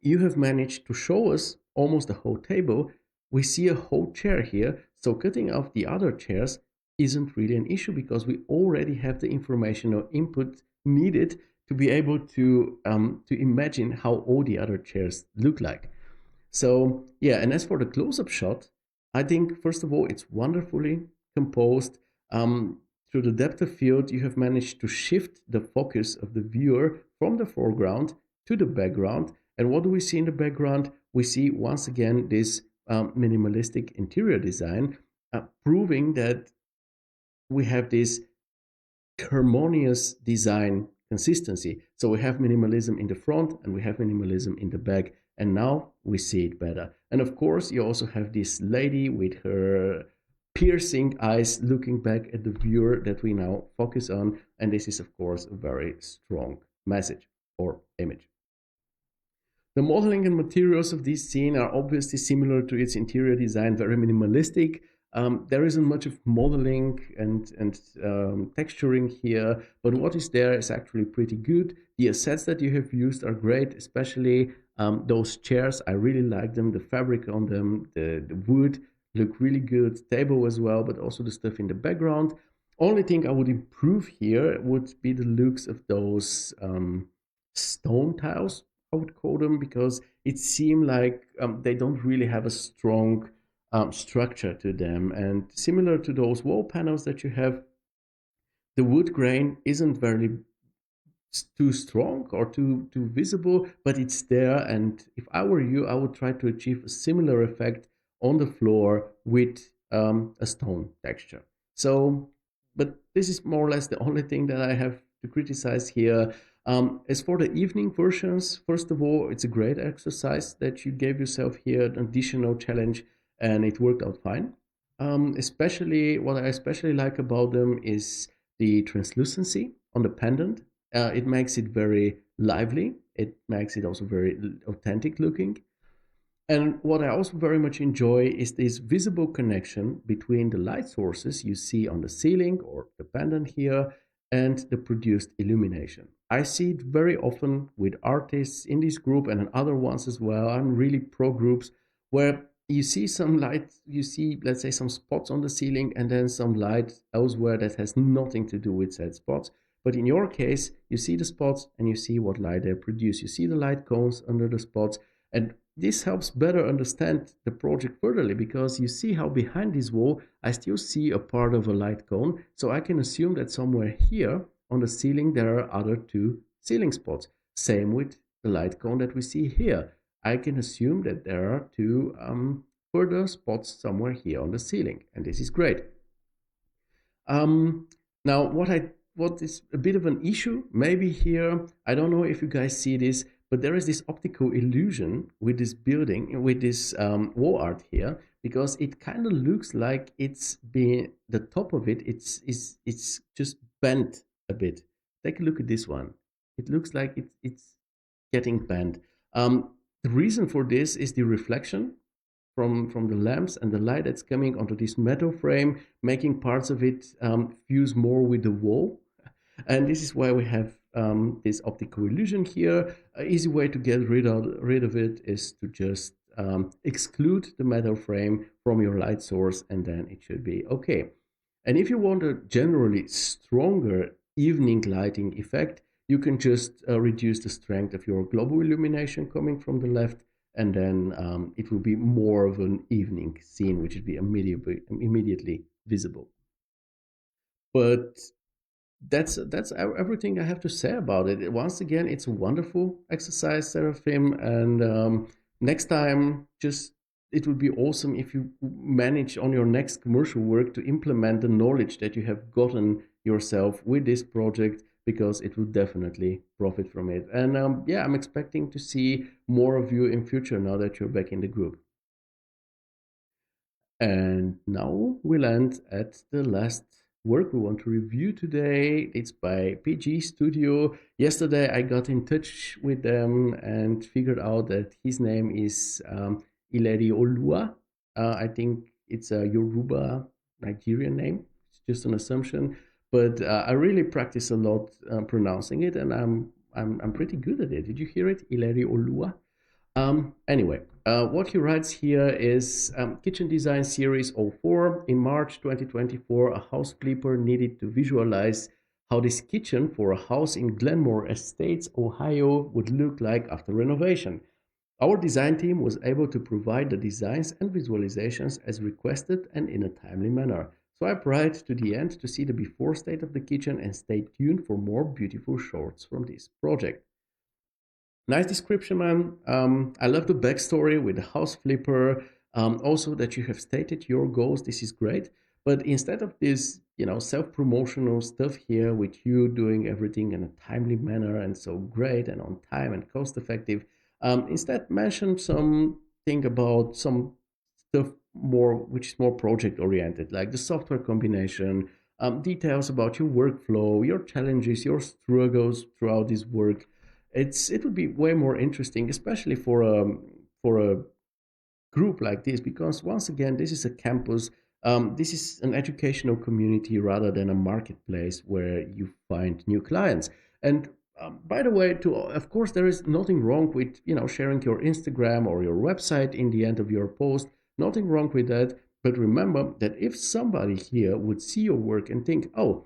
A: you have managed to show us almost the whole table. We see a whole chair here, so cutting off the other chairs isn't really an issue because we already have the information or input needed to be able to imagine how all the other chairs look like. So yeah, and as for the close-up shot, I think first of all it's wonderfully composed. Through the depth of field, you have managed to shift the focus of the viewer from the foreground to the background. And what do we see in the background? We see once again this minimalistic interior design, proving that we have this harmonious design consistency. So we have minimalism in the front and we have minimalism in the back, and now we see it better. And of course, you also have this lady with her piercing eyes looking back at the viewer that we now focus on, and this is, of course, a very strong message or image. The modeling and materials of this scene are obviously similar to its interior design, very minimalistic. There isn't much of modeling and texturing here, but what is there is actually pretty good. The assets that you have used are great, especially those chairs. I really like them. The fabric on them, the wood look really good. Table as well, but also the stuff in the background. Only thing I would improve here would be the looks of those stone tiles, I would call them, because it seemed like they don't really have a strong structure to them. And similar to those wall panels that you have, the wood grain isn't very too strong or too visible, but it's there. And if I were you, I would try to achieve a similar effect on the floor with a stone texture. So, but this is more or less the only thing that I have to criticize here. As for the evening versions, first of all, it's a great exercise that you gave yourself here, an additional challenge, and it worked out fine. Especially what I especially like about them is the translucency on the pendant. It makes it very lively. It makes it also very authentic looking. And what I also very much enjoy is this visible connection between the light sources you see on the ceiling or the pendant here and the produced illumination. I see it very often with artists in this group and in other ones as well. I'm really pro groups where you see some light, you see, let's say, some spots on the ceiling and then some light elsewhere that has nothing to do with said spots. But in your case, you see the spots and you see what light they produce. You see the light cones under the spots, and this helps better understand the project furtherly, because you see how behind this wall I still see a part of a light cone, so I can assume that somewhere here on the ceiling there are other two ceiling spots. Same with the light cone that we see here. I can assume that there are two further spots somewhere here on the ceiling, and this is great. Um, Now, what is a bit of an issue, maybe here, I don't know if you guys see this, but there is this optical illusion with this building, with this wall art here, because it kind of looks like it's been, the top of it, it's just bent a bit. Take a look at this one. It looks like it's getting bent. The reason for this is the reflection from the lamps and the light that's coming onto this metal frame, making parts of it fuse more with the wall. And this is why we have this optical illusion here. An easy way to get rid of it is to just exclude the metal frame from your light source, and then it should be okay. And if you want a generally stronger evening lighting effect, you can just reduce the strength of your global illumination coming from the left, and then it will be more of an evening scene, which would be immediately visible. But that's everything I have to say about it. Once again, it's a wonderful exercise, Serafim, and next time, just it would be awesome if you manage on your next commercial work to implement the knowledge that you have gotten yourself with this project, because it will definitely profit from it. And yeah, I'm expecting to see more of you in future now that you're back in the group. And now we land at the last work we want to review today. It's by PG Studio. Yesterday I got in touch with them and figured out that his name is Ileri Olua. I think it's a Yoruba Nigerian name. It's just an assumption, but I really practice a lot pronouncing it, and I'm pretty good at it. Did you hear it, Ileri Olua? Anyway, what he writes here is Kitchen Design Series 04. In March 2024, a house flipper needed to visualize how this kitchen for a house in Glenmore Estates, Ohio would look like after renovation. Our design team was able to provide the designs and visualizations as requested and in a timely manner. Swipe right to the end to see the before state of the kitchen and stay tuned for more beautiful shorts from this project. Nice description, man. I love the backstory with the house flipper. Also, that you have stated your goals. This is great. But instead of this, self-promotional stuff here with you doing everything in a timely manner and so great and on time and cost-effective, instead mention something about some stuff more which is more project-oriented, like the software combination, details about your workflow, your challenges, your struggles throughout this work. It would be way more interesting, especially for a group like this, because once again, this is a campus. This is an educational community rather than a marketplace where you find new clients. And by the way, to of course, there is nothing wrong with sharing your Instagram or your website in the end of your post. Nothing wrong with that. But remember that if somebody here would see your work and think, oh,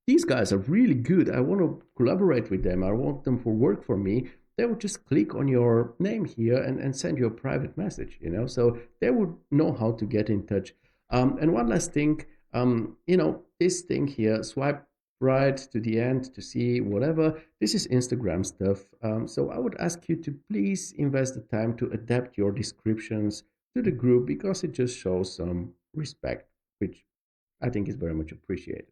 A: these guys are really good. I want to collaborate with them. I want them for work for me. They would just click on your name here and send you a private message. So they would know how to get in touch. And one last thing, this thing here, swipe right to the end to see whatever. This is Instagram stuff. So I would ask you to please invest the time to adapt your descriptions to the group because it just shows some respect, which I think is very much appreciated.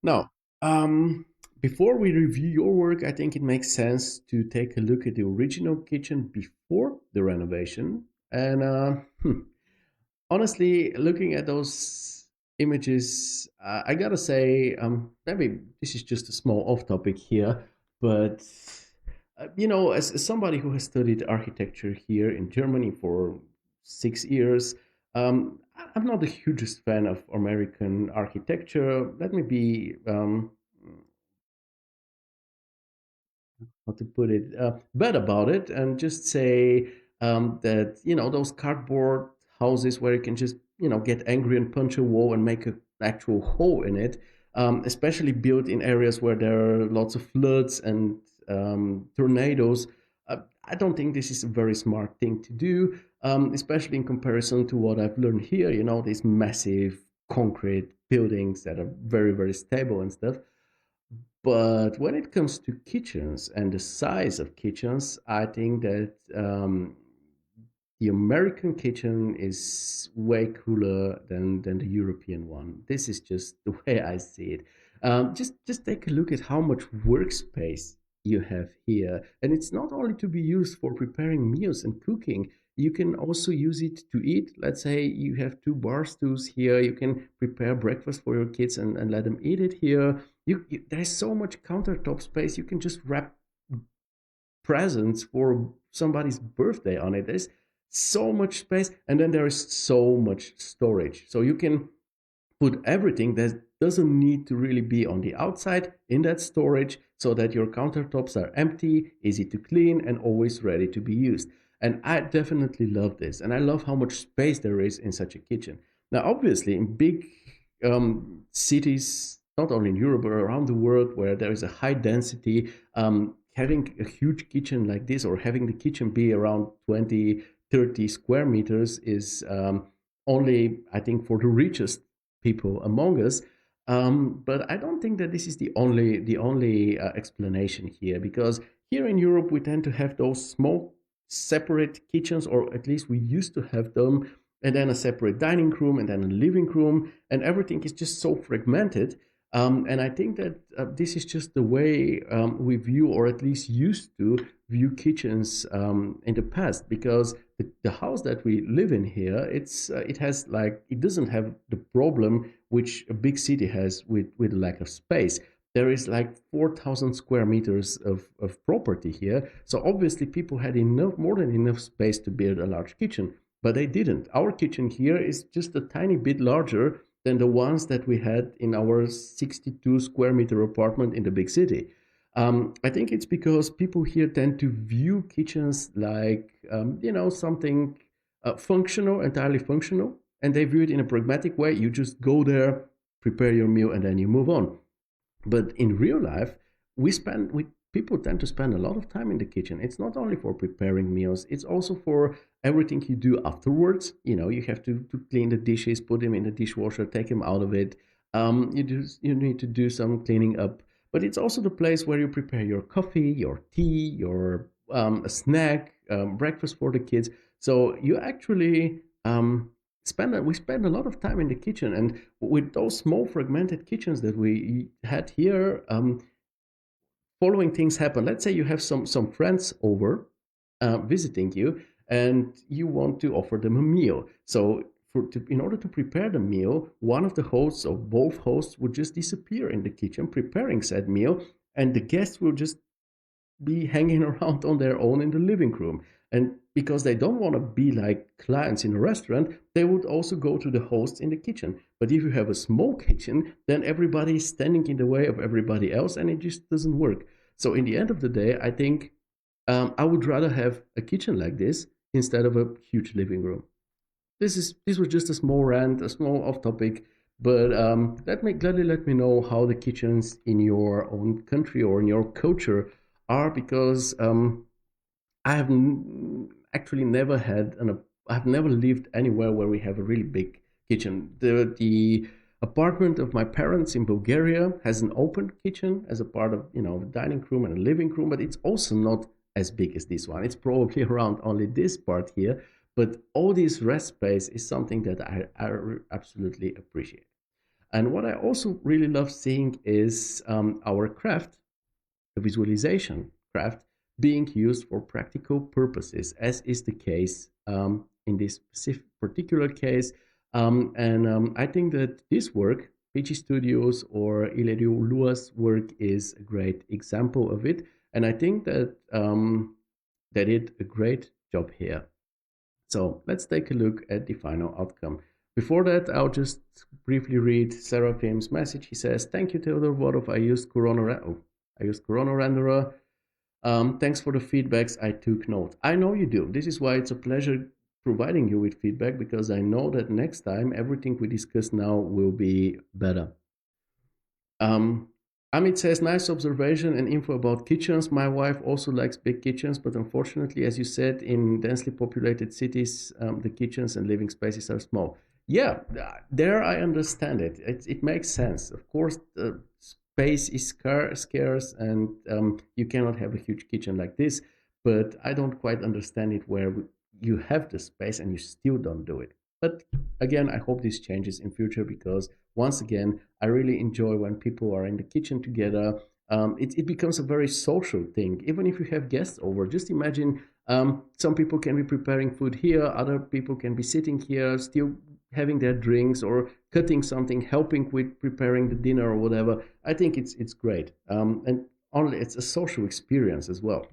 A: Now, before we review your work, I think it makes sense to take a look at the original kitchen before the renovation. And honestly, looking at those images, I gotta say, maybe this is just a small off topic here, but as somebody who has studied architecture here in Germany for 6 years, I'm not the hugest fan of American architecture. Let me be how to put it, bad about it and just say that those cardboard houses where you can just get angry and punch a wall and make an actual hole in it, especially built in areas where there are lots of floods and tornadoes. I don't think this is a very smart thing to do, especially in comparison to what I've learned here. These massive concrete buildings that are very, very stable and stuff. But when it comes to kitchens and the size of kitchens, I think that the American kitchen is way cooler than the European one. This is just the way I see it. Just take a look at how much workspace you have here, and it's not only to be used for preparing meals and cooking. You can also use it to eat. Let's say you have two bar stools here. You can prepare breakfast for your kids and let them eat it here. There's so much countertop space. You can just wrap presents for somebody's birthday on it. There's so much space, and then there is so much storage. So you can put everything that doesn't need to really be on the outside in that storage so that your countertops are empty, easy to clean, and always ready to be used. And I definitely love this. And I love how much space there is in such a kitchen. Now, obviously, in big cities, not only in Europe, but around the world where there is a high density, having a huge kitchen like this or having the kitchen be around 20, 30 square meters is only, I think, for the richest people among us. But I don't think that this is the only explanation here, because here in Europe we tend to have those small separate kitchens, or at least we used to have them, and then a separate dining room and then a living room, and everything is just so fragmented. And I think that this is just the way we view, or at least used to view, kitchens in the past, because the house that we live in here, it doesn't have the problem which a big city has with lack of space. There is like 4,000 square meters of property here. So obviously people had more than enough space to build a large kitchen, but they didn't. Our kitchen here is just a tiny bit larger than the ones that we had in our 62 square meter apartment in the big city. I think it's because people here tend to view kitchens like, something functional, entirely functional, and they view it in a pragmatic way. You just go there, prepare your meal, and then you move on. But in real life, we people tend to spend a lot of time in the kitchen. It's not only for preparing meals; it's also for everything you do afterwards. You have to clean the dishes, put them in the dishwasher, take them out of it. You need to do some cleaning up. But it's also the place where you prepare your coffee, your tea, your a snack, breakfast for the kids. So you actually we spend a lot of time in the kitchen, and with those small fragmented kitchens that we had here, following things happen. Let's say you have some friends over visiting you, and you want to offer them a meal. So in order to prepare the meal, one of the hosts or both hosts would just disappear in the kitchen preparing said meal, and the guests will just be hanging around on their own in the living room. And because they don't want to be like clients in a restaurant, they would also go to the host in the kitchen. But if you have a small kitchen, then everybody is standing in the way of everybody else, and it just doesn't work. So in the end of the day, I think I would rather have a kitchen like this instead of a huge living room. This was just a small rant, a small off topic, but gladly let me know how the kitchens in your own country or in your culture are, because I have actually never had I've never lived anywhere where we have a really big kitchen. The apartment of my parents in Bulgaria has an open kitchen as a part of a dining room and a living room, but it's also not as big as this one. It's probably around only this part here, but all this rest space is something that I absolutely appreciate. And what I also really love seeing is our craft, the visualization craft, being used for practical purposes, as is the case in this particular case. And I think that this work, PG Studios or Ileriu Lua's work, is a great example of it. And I think that they did a great job here. So let's take a look at the final outcome. Before that, I'll just briefly read Serafim's message. He says, "Thank you, Theodor Vodov. I used Corona Renderer. Thanks for the feedbacks. I took note." I know you do. This is why it's a pleasure providing you with feedback, because I know that next time everything we discuss now will be better. Um, Amit says, "Nice observation and info about kitchens. My wife also likes big kitchens, but unfortunately, as you said, in densely populated cities, the kitchens and living spaces are small." Yeah, there I understand it. It makes sense. Of course, space is scarce, and you cannot have a huge kitchen like this. But I don't quite understand it where you have the space and you still don't do it. But again, I hope this changes in future, because once again, I really enjoy when people are in the kitchen together. It becomes a very social thing. Even if you have guests over, just imagine some people can be preparing food here, other people can be sitting here, still having their drinks or cutting something, helping with preparing the dinner or whatever. I think it's great, and only it's a social experience as well.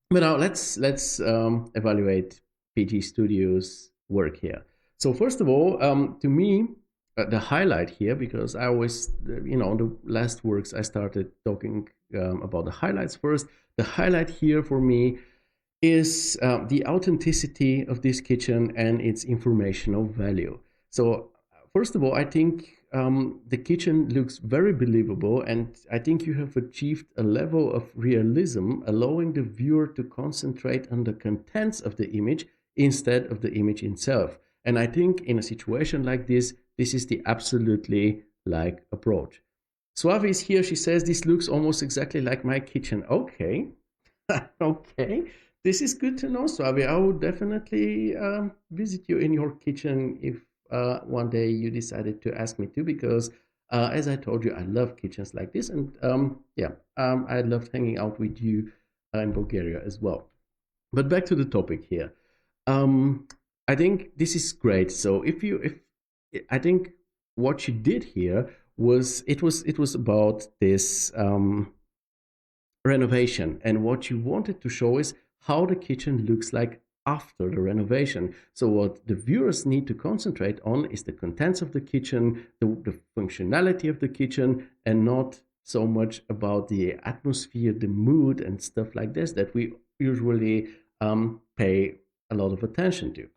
A: But now let's evaluate PG Studios' work here. So first of all, to me, the highlight here, because I always, the last works I started talking about the highlights first. The highlight here for me is the authenticity of this kitchen and its informational value. So first of all, I think the kitchen looks very believable, and I think you have achieved a level of realism, allowing the viewer to concentrate on the contents of the image instead of the image itself. And I think in a situation like this is the absolutely like approach. Suave is here. She says, "This looks almost exactly like my kitchen." Okay. Okay, this is good to know, Suave. I will definitely visit you in your kitchen if one day you decided to ask me to, because as I told you, I love kitchens like this, and I loved hanging out with you in Bulgaria as well. But back to the topic here. Um, I think this is great. So if I think what you did here was about this renovation, and what you wanted to show is how the kitchen looks like after the renovation. So what the viewers need to concentrate on is the contents of the kitchen, the functionality of the kitchen, and not so much about the atmosphere, the mood, and stuff like this that we usually pay a lot of attention to.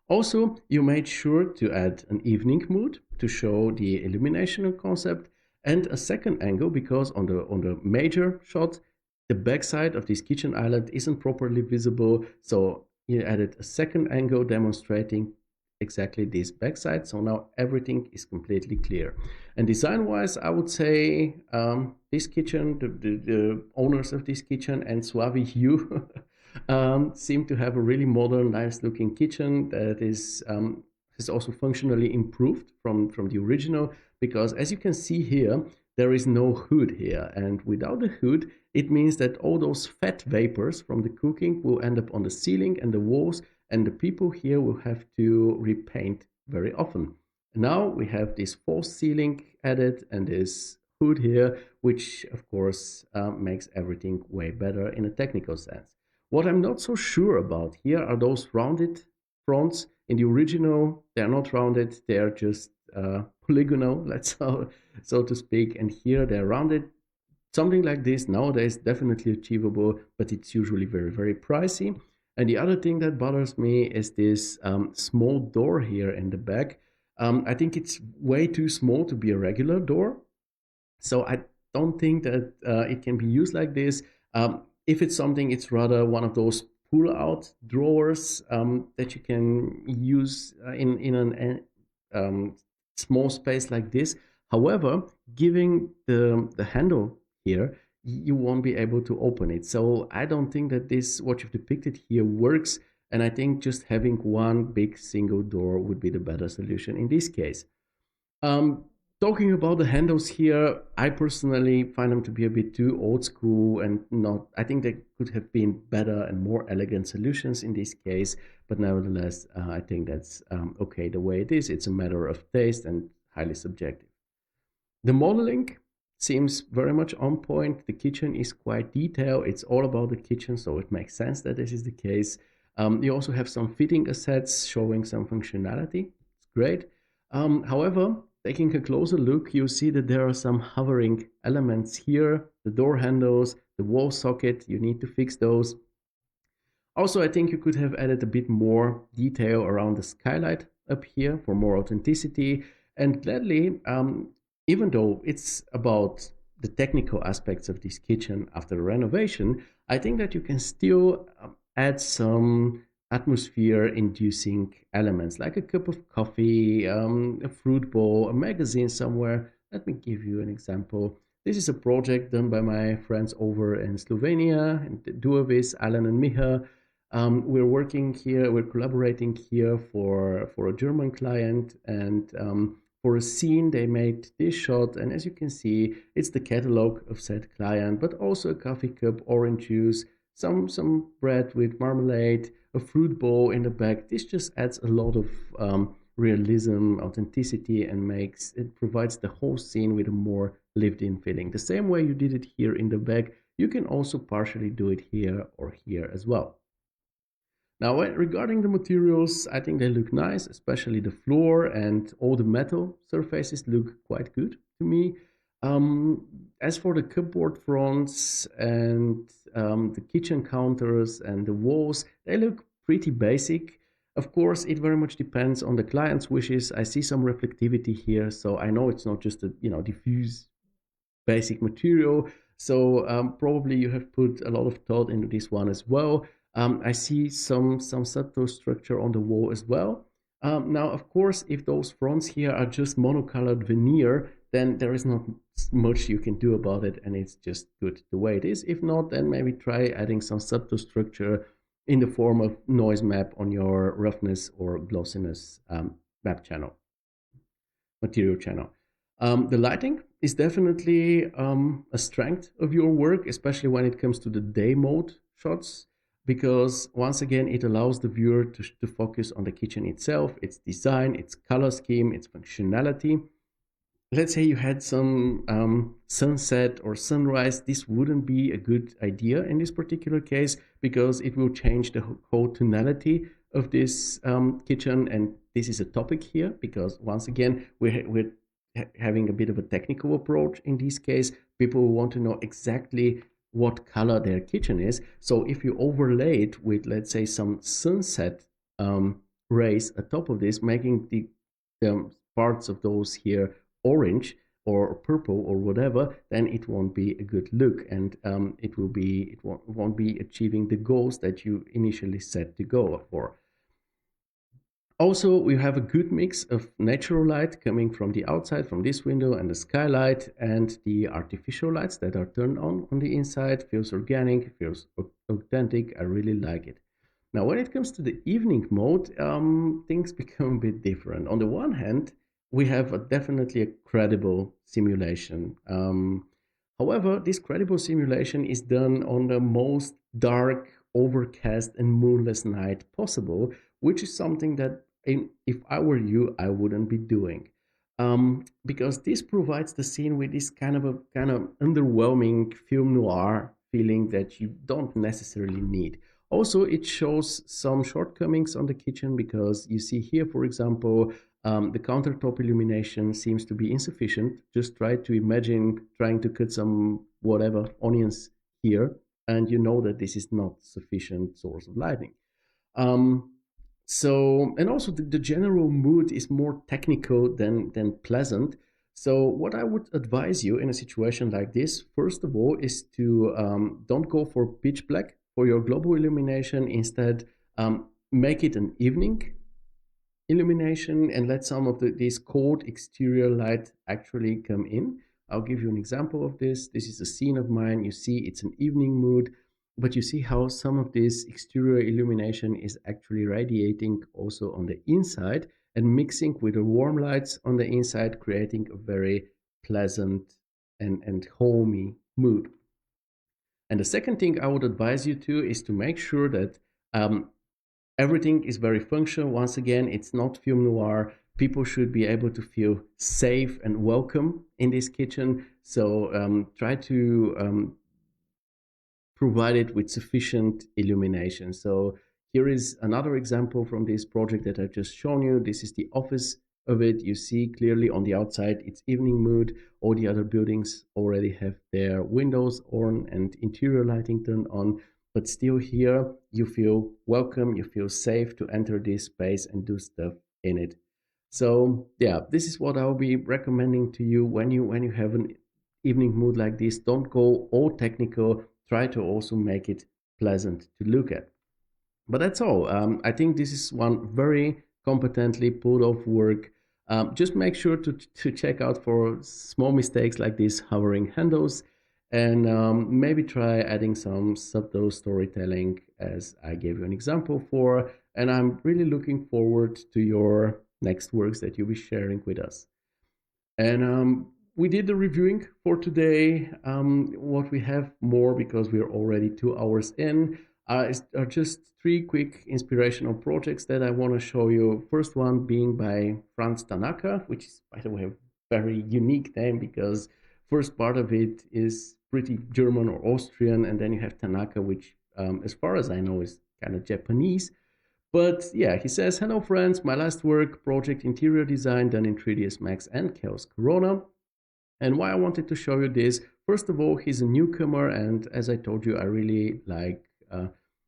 A: Also, you made sure to add an evening mood to show the illumination concept, and a second angle, because on the major shot, the backside of this kitchen island isn't properly visible. So you added a second angle demonstrating exactly this backside. So now everything is completely clear. And design-wise, I would say this kitchen, the owners of this kitchen, and Suavi, you seem to have a really modern, nice looking kitchen that is also functionally improved from the original, because as you can see here, there is no hood here. And without the hood, it means that all those fat vapors from the cooking will end up on the ceiling and the walls, and the people here will have to repaint very often. Now we have this false ceiling added and this hood here, which of course makes everything way better in a technical sense. What I'm not so sure about here are those rounded fronts. In the original, they're not rounded, they're just polygonal, so to speak, and here they're rounded. Something like this nowadays definitely achievable, but it's usually very, very pricey. And the other thing that bothers me is this small door here in the back. I think it's way too small to be a regular door. So I don't think that it can be used like this. If it's something, it's rather one of those pull-out drawers that you can use in an small space like this. However, giving the handle here, you won't be able to open it. So I don't think that this, what you've depicted here, works. And I think just having one big single door would be the better solution in this case. Um, Talking about the handles here, I personally find them to be a bit too old school and not. I think there could have been better and more elegant solutions in this case, but nevertheless, I think that's okay the way it is. It's a matter of taste and highly subjective. The modeling seems very much on point. The kitchen is quite detailed. It's all about the kitchen, so it makes sense that this is the case. You also have some fitting assets showing some functionality. It's great. However, taking a closer look, you see that there are some hovering elements here. The door handles, the wall socket, you need to fix those. Also, I think you could have added a bit more detail around the skylight up here for more authenticity. And gladly, even though it's about the technical aspects of this kitchen after the renovation, I think that you can still add some atmosphere inducing elements like a cup of coffee, a fruit bowl, a magazine somewhere. Let me give you an example. This is a project done by my friends over in Slovenia, and Duovis, Alan and Miha. We're working here, we're collaborating here for a German client, and for a scene they made this shot, and as you can see, it's the catalog of said client, but also a coffee cup, orange juice, some bread with marmalade, a fruit bowl in the back. This just adds a lot of realism, authenticity, and provides the whole scene with a more lived-in feeling. The same way you did it here in the back, you can also partially do it here or here as well. Now, regarding the materials, I think they look nice, especially the floor and all the metal surfaces look quite good to me. As for the cupboard fronts and the kitchen counters and the walls, they look pretty basic. Of course, it very much depends on the client's wishes. I see some reflectivity here, so I know it's not just a diffuse basic material. So probably you have put a lot of thought into this one as well. I see some subtle structure on the wall as well. Now, of course, if those fronts here are just monocolored veneer, then there is not much you can do about it, and it's just good the way it is. If not, then maybe try adding some subtle structure in the form of noise map on your roughness or glossiness map channel, material channel. The lighting is definitely a strength of your work, especially when it comes to the day mode shots, because once again, it allows the viewer to focus on the kitchen itself, its design, its color scheme, its functionality. Let's say you had some sunset or sunrise, this wouldn't be a good idea in this particular case, because it will change the whole tonality of this kitchen. And this is a topic here, because once again, we're having a bit of a technical approach in this case. People want to know exactly what color their kitchen is. So if you overlay it with, let's say, some sunset rays atop of this, making the parts of those here orange or purple or whatever, then it won't be a good look, and it won't be achieving the goals that you initially set to go for. Also, we have a good mix of natural light coming from the outside, from this window, and the skylight, and the artificial lights that are turned on the inside. Feels organic, feels authentic. I really like it. Now, when it comes to the evening mode, things become a bit different. On the one hand, we have definitely a credible simulation. However, this credible simulation is done on the most dark, overcast, and moonless night possible, which is something that if I were you, I wouldn't be doing. Because this provides the scene with this kind of underwhelming film noir feeling that you don't necessarily need. Also, it shows some shortcomings on the kitchen because you see here, for example, the countertop illumination seems to be insufficient. Just try to imagine trying to cut some whatever onions here, and you know that this is not sufficient source of lighting. Um, and also the general mood is more technical than pleasant. So what I would advise you in a situation like this, first of all, is to don't go for pitch black for your global illumination. Instead, make it an evening illumination and let some of this cold exterior light actually come in. I'll give you an example of this. This is a scene of mine. You see it's an evening mood, but you see how some of this exterior illumination is actually radiating also on the inside and mixing with the warm lights on the inside, creating a very pleasant and homey mood. And the second thing I would advise you to is to make sure that everything is very functional. Once again, it's not film noir. People should be able to feel safe and welcome in this kitchen. So try to provide it with sufficient illumination. So here is another example from this project that I've just shown you. This is the office of it. You see clearly on the outside it's evening mood. All the other buildings already have their windows on and interior lighting turned on. But still here, you feel welcome, you feel safe to enter this space and do stuff in it. So yeah, this is what I'll be recommending to you when you have an evening mood like this. Don't go all technical. Try to also make it pleasant to look at. But that's all. I think this is one very competently pulled off work. Just make sure to check out for small mistakes like these hovering handles, and maybe try adding some subtle storytelling as I gave you an example for. And I'm really looking forward to your next works that you'll be sharing with us. And we did the reviewing for today. What we have more, because we're already 2 hours in, are just three quick inspirational projects that I want to show you. First one being by Franz Tanaka, which is, by the way, a very unique name because first part of it is pretty German or Austrian, and then you have Tanaka, which, as far as I know, is kind of Japanese. But yeah, he says, hello friends, my last work, project interior design done in 3ds Max and Chaos Corona. And why I wanted to show you this, first of all, he's a newcomer, and as I told you, I really like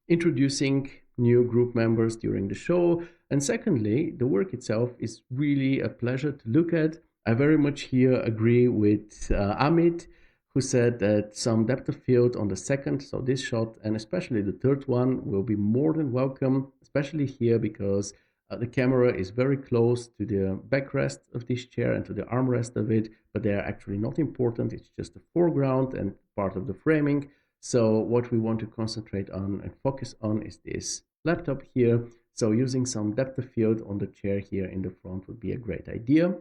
A: introducing new group members during the show. And secondly, the work itself is really a pleasure to look at. I very much here agree with Amit, who said that some depth of field on the second, so this shot, and especially the third one, will be more than welcome, especially here because the camera is very close to the backrest of this chair and to the armrest of it, but they are actually not important. It's just the foreground and part of the framing. So what we want to concentrate on and focus on is this laptop here. So using some depth of field on the chair here in the front would be a great idea.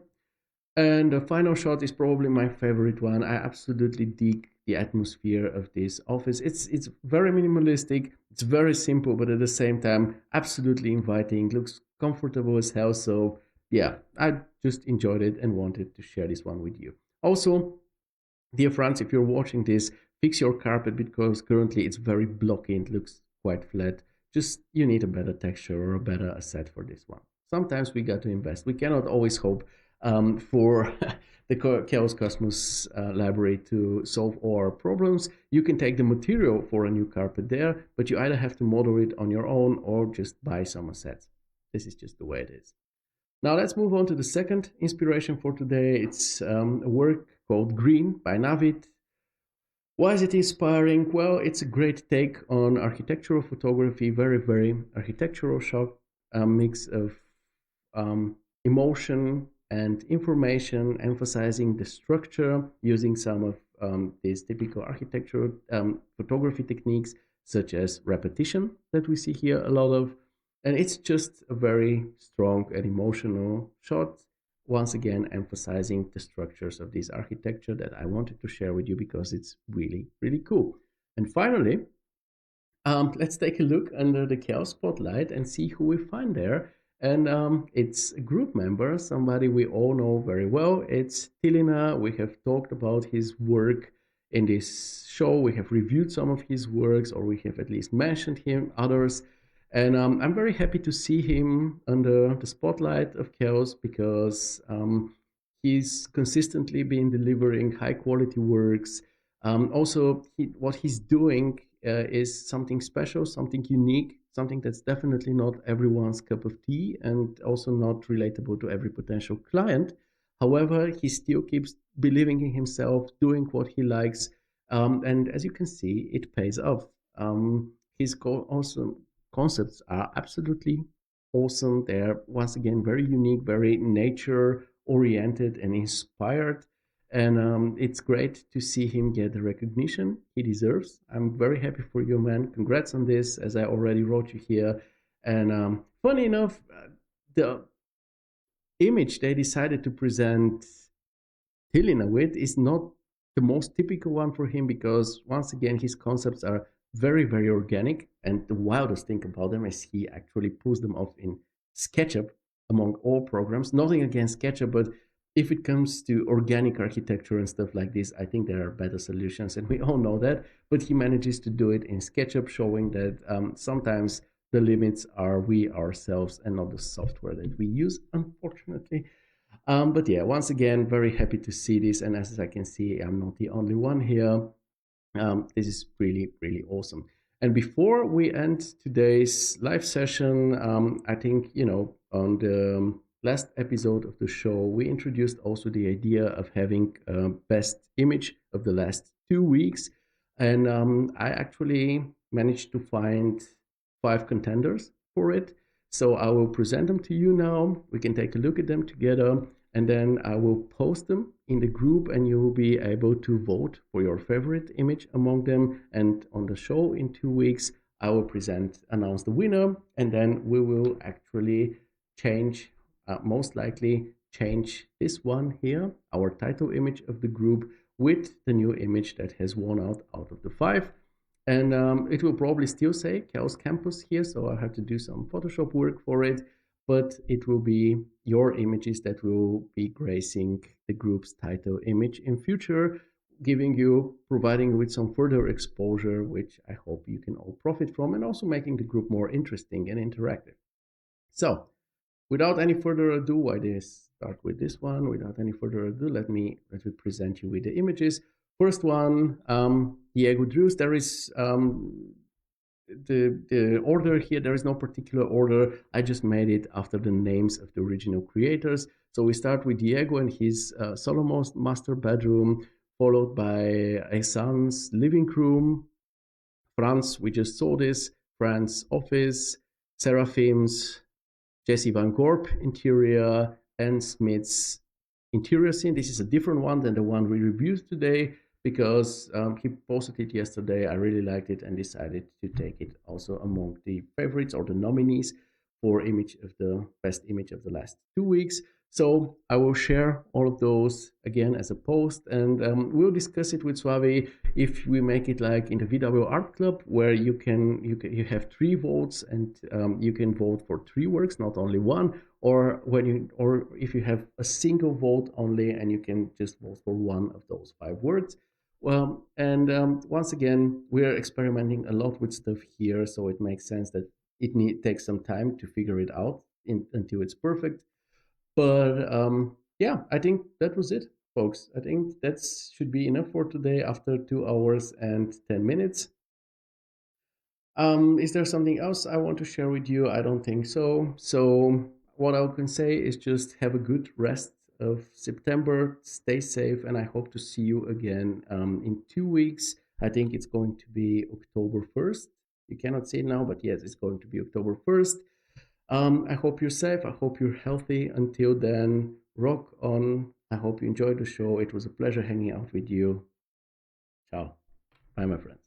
A: And the final shot is probably my favorite one. I absolutely dig the atmosphere of this office. It's very minimalistic, it's very simple, but at the same time, absolutely inviting. Looks comfortable as hell. So yeah, I just enjoyed it and wanted to share this one with you. Also, dear friends, if you're watching this, fix your carpet because currently it's very blocky and looks quite flat. Just you need a better texture or a better asset for this one. Sometimes we got to invest. We cannot always hope for the Chaos Cosmos library to solve all our problems. You can take the material for a new carpet there, but you either have to model it on your own or just buy some assets. This is just the way it is. Now let's move on to the second inspiration for today. It's a work called Green by Navid. Why is it inspiring? Well, it's a great take on architectural photography, very, very architectural shot, a mix of emotion and information, emphasizing the structure using some of these typical architecture photography techniques, such as repetition that we see here a lot of. And it's just a very strong and emotional shot, once again emphasizing the structures of this architecture that I wanted to share with you because it's really, really cool. And finally, let's take a look under the chaos spotlight and see who we find there. And it's a group member, somebody we all know very well. It's Tilina. We have talked about his work in this show. We have reviewed some of his works, or we have at least mentioned him, others. And I'm very happy to see him under the spotlight of chaos because he's consistently been delivering high quality works. Also, what he's doing is something special, something unique, something that's definitely not everyone's cup of tea and also not relatable to every potential client. However, he still keeps believing in himself, doing what he likes. And as you can see, it pays off. His also concepts are absolutely awesome. They're once again very unique, very nature oriented and inspired. And it's great to see him get the recognition he deserves. I'm very happy for you, man. Congrats on this, as I already wrote you here. And funny enough, the image they decided to present Helena with is not the most typical one for him because, once again, his concepts are very, very organic. And the wildest thing about them is he actually pulls them off in SketchUp among all programs. Nothing against SketchUp, but if it comes to organic architecture and stuff like this, I think there are better solutions, and we all know that. But he manages to do it in SketchUp, showing that sometimes the limits are we ourselves and not the software that we use, unfortunately. But yeah, once again, very happy to see this. And as I can see, I'm not the only one here. This is really, really awesome. And before we end today's live session, I think, on the last episode of the show, we introduced also the idea of having best image of the last 2 weeks. And I actually managed to find 5 contenders for it. So I will present them to you now. We can take a look at them together, and then I will post them in the group, and you will be able to vote for your favorite image among them. And on the show in 2 weeks, I will announce the winner, and then we will actually change, most likely change this one here, our title image of the group, with the new image that has won out of the 5. And it will probably still say Chaos Campus here, so I have to do some Photoshop work for it. But it will be your images that will be gracing the group's title image in future, providing you with some further exposure, which I hope you can all profit from, and also making the group more interesting and interactive. So, without any further ado, I start with this one. Without any further ado, let me present you with the images. First one, Diego Drews. There is the order here. There is no particular order. I just made it after the names of the original creators. So we start with Diego and his Solomon's master bedroom, followed by Ehsan's living room. Franz, we just saw this. Franz's office. Serafim's Jesse Van Gorp interior, and Smith's interior scene. This is a different one than the one we reviewed today because he posted it yesterday. I really liked it and decided to take it also among the favorites or the nominees for best image of the last 2 weeks. So I will share all of those again as a post, and we'll discuss it with Suave if we make it like in the VW Art Club, where you have 3 votes and you can vote for 3 works, not only one, or if you have a single vote only and you can just vote for one of those 5 words. Well, and once again, we're experimenting a lot with stuff here, so it makes sense that it takes some time to figure it out until it's perfect. But yeah, I think that was it, folks. I think that should be enough for today after 2 hours and 10 minutes. Is there something else I want to share with you? I don't think so. So what I can say is just have a good rest of September. Stay safe, and I hope to see you again in 2 weeks. I think it's going to be October 1st. You cannot see it now, but yes, it's going to be October 1st. I hope you're safe. I hope you're healthy. Until then, rock on. I hope you enjoyed the show. It was a pleasure hanging out with you. Ciao. Bye, my friends.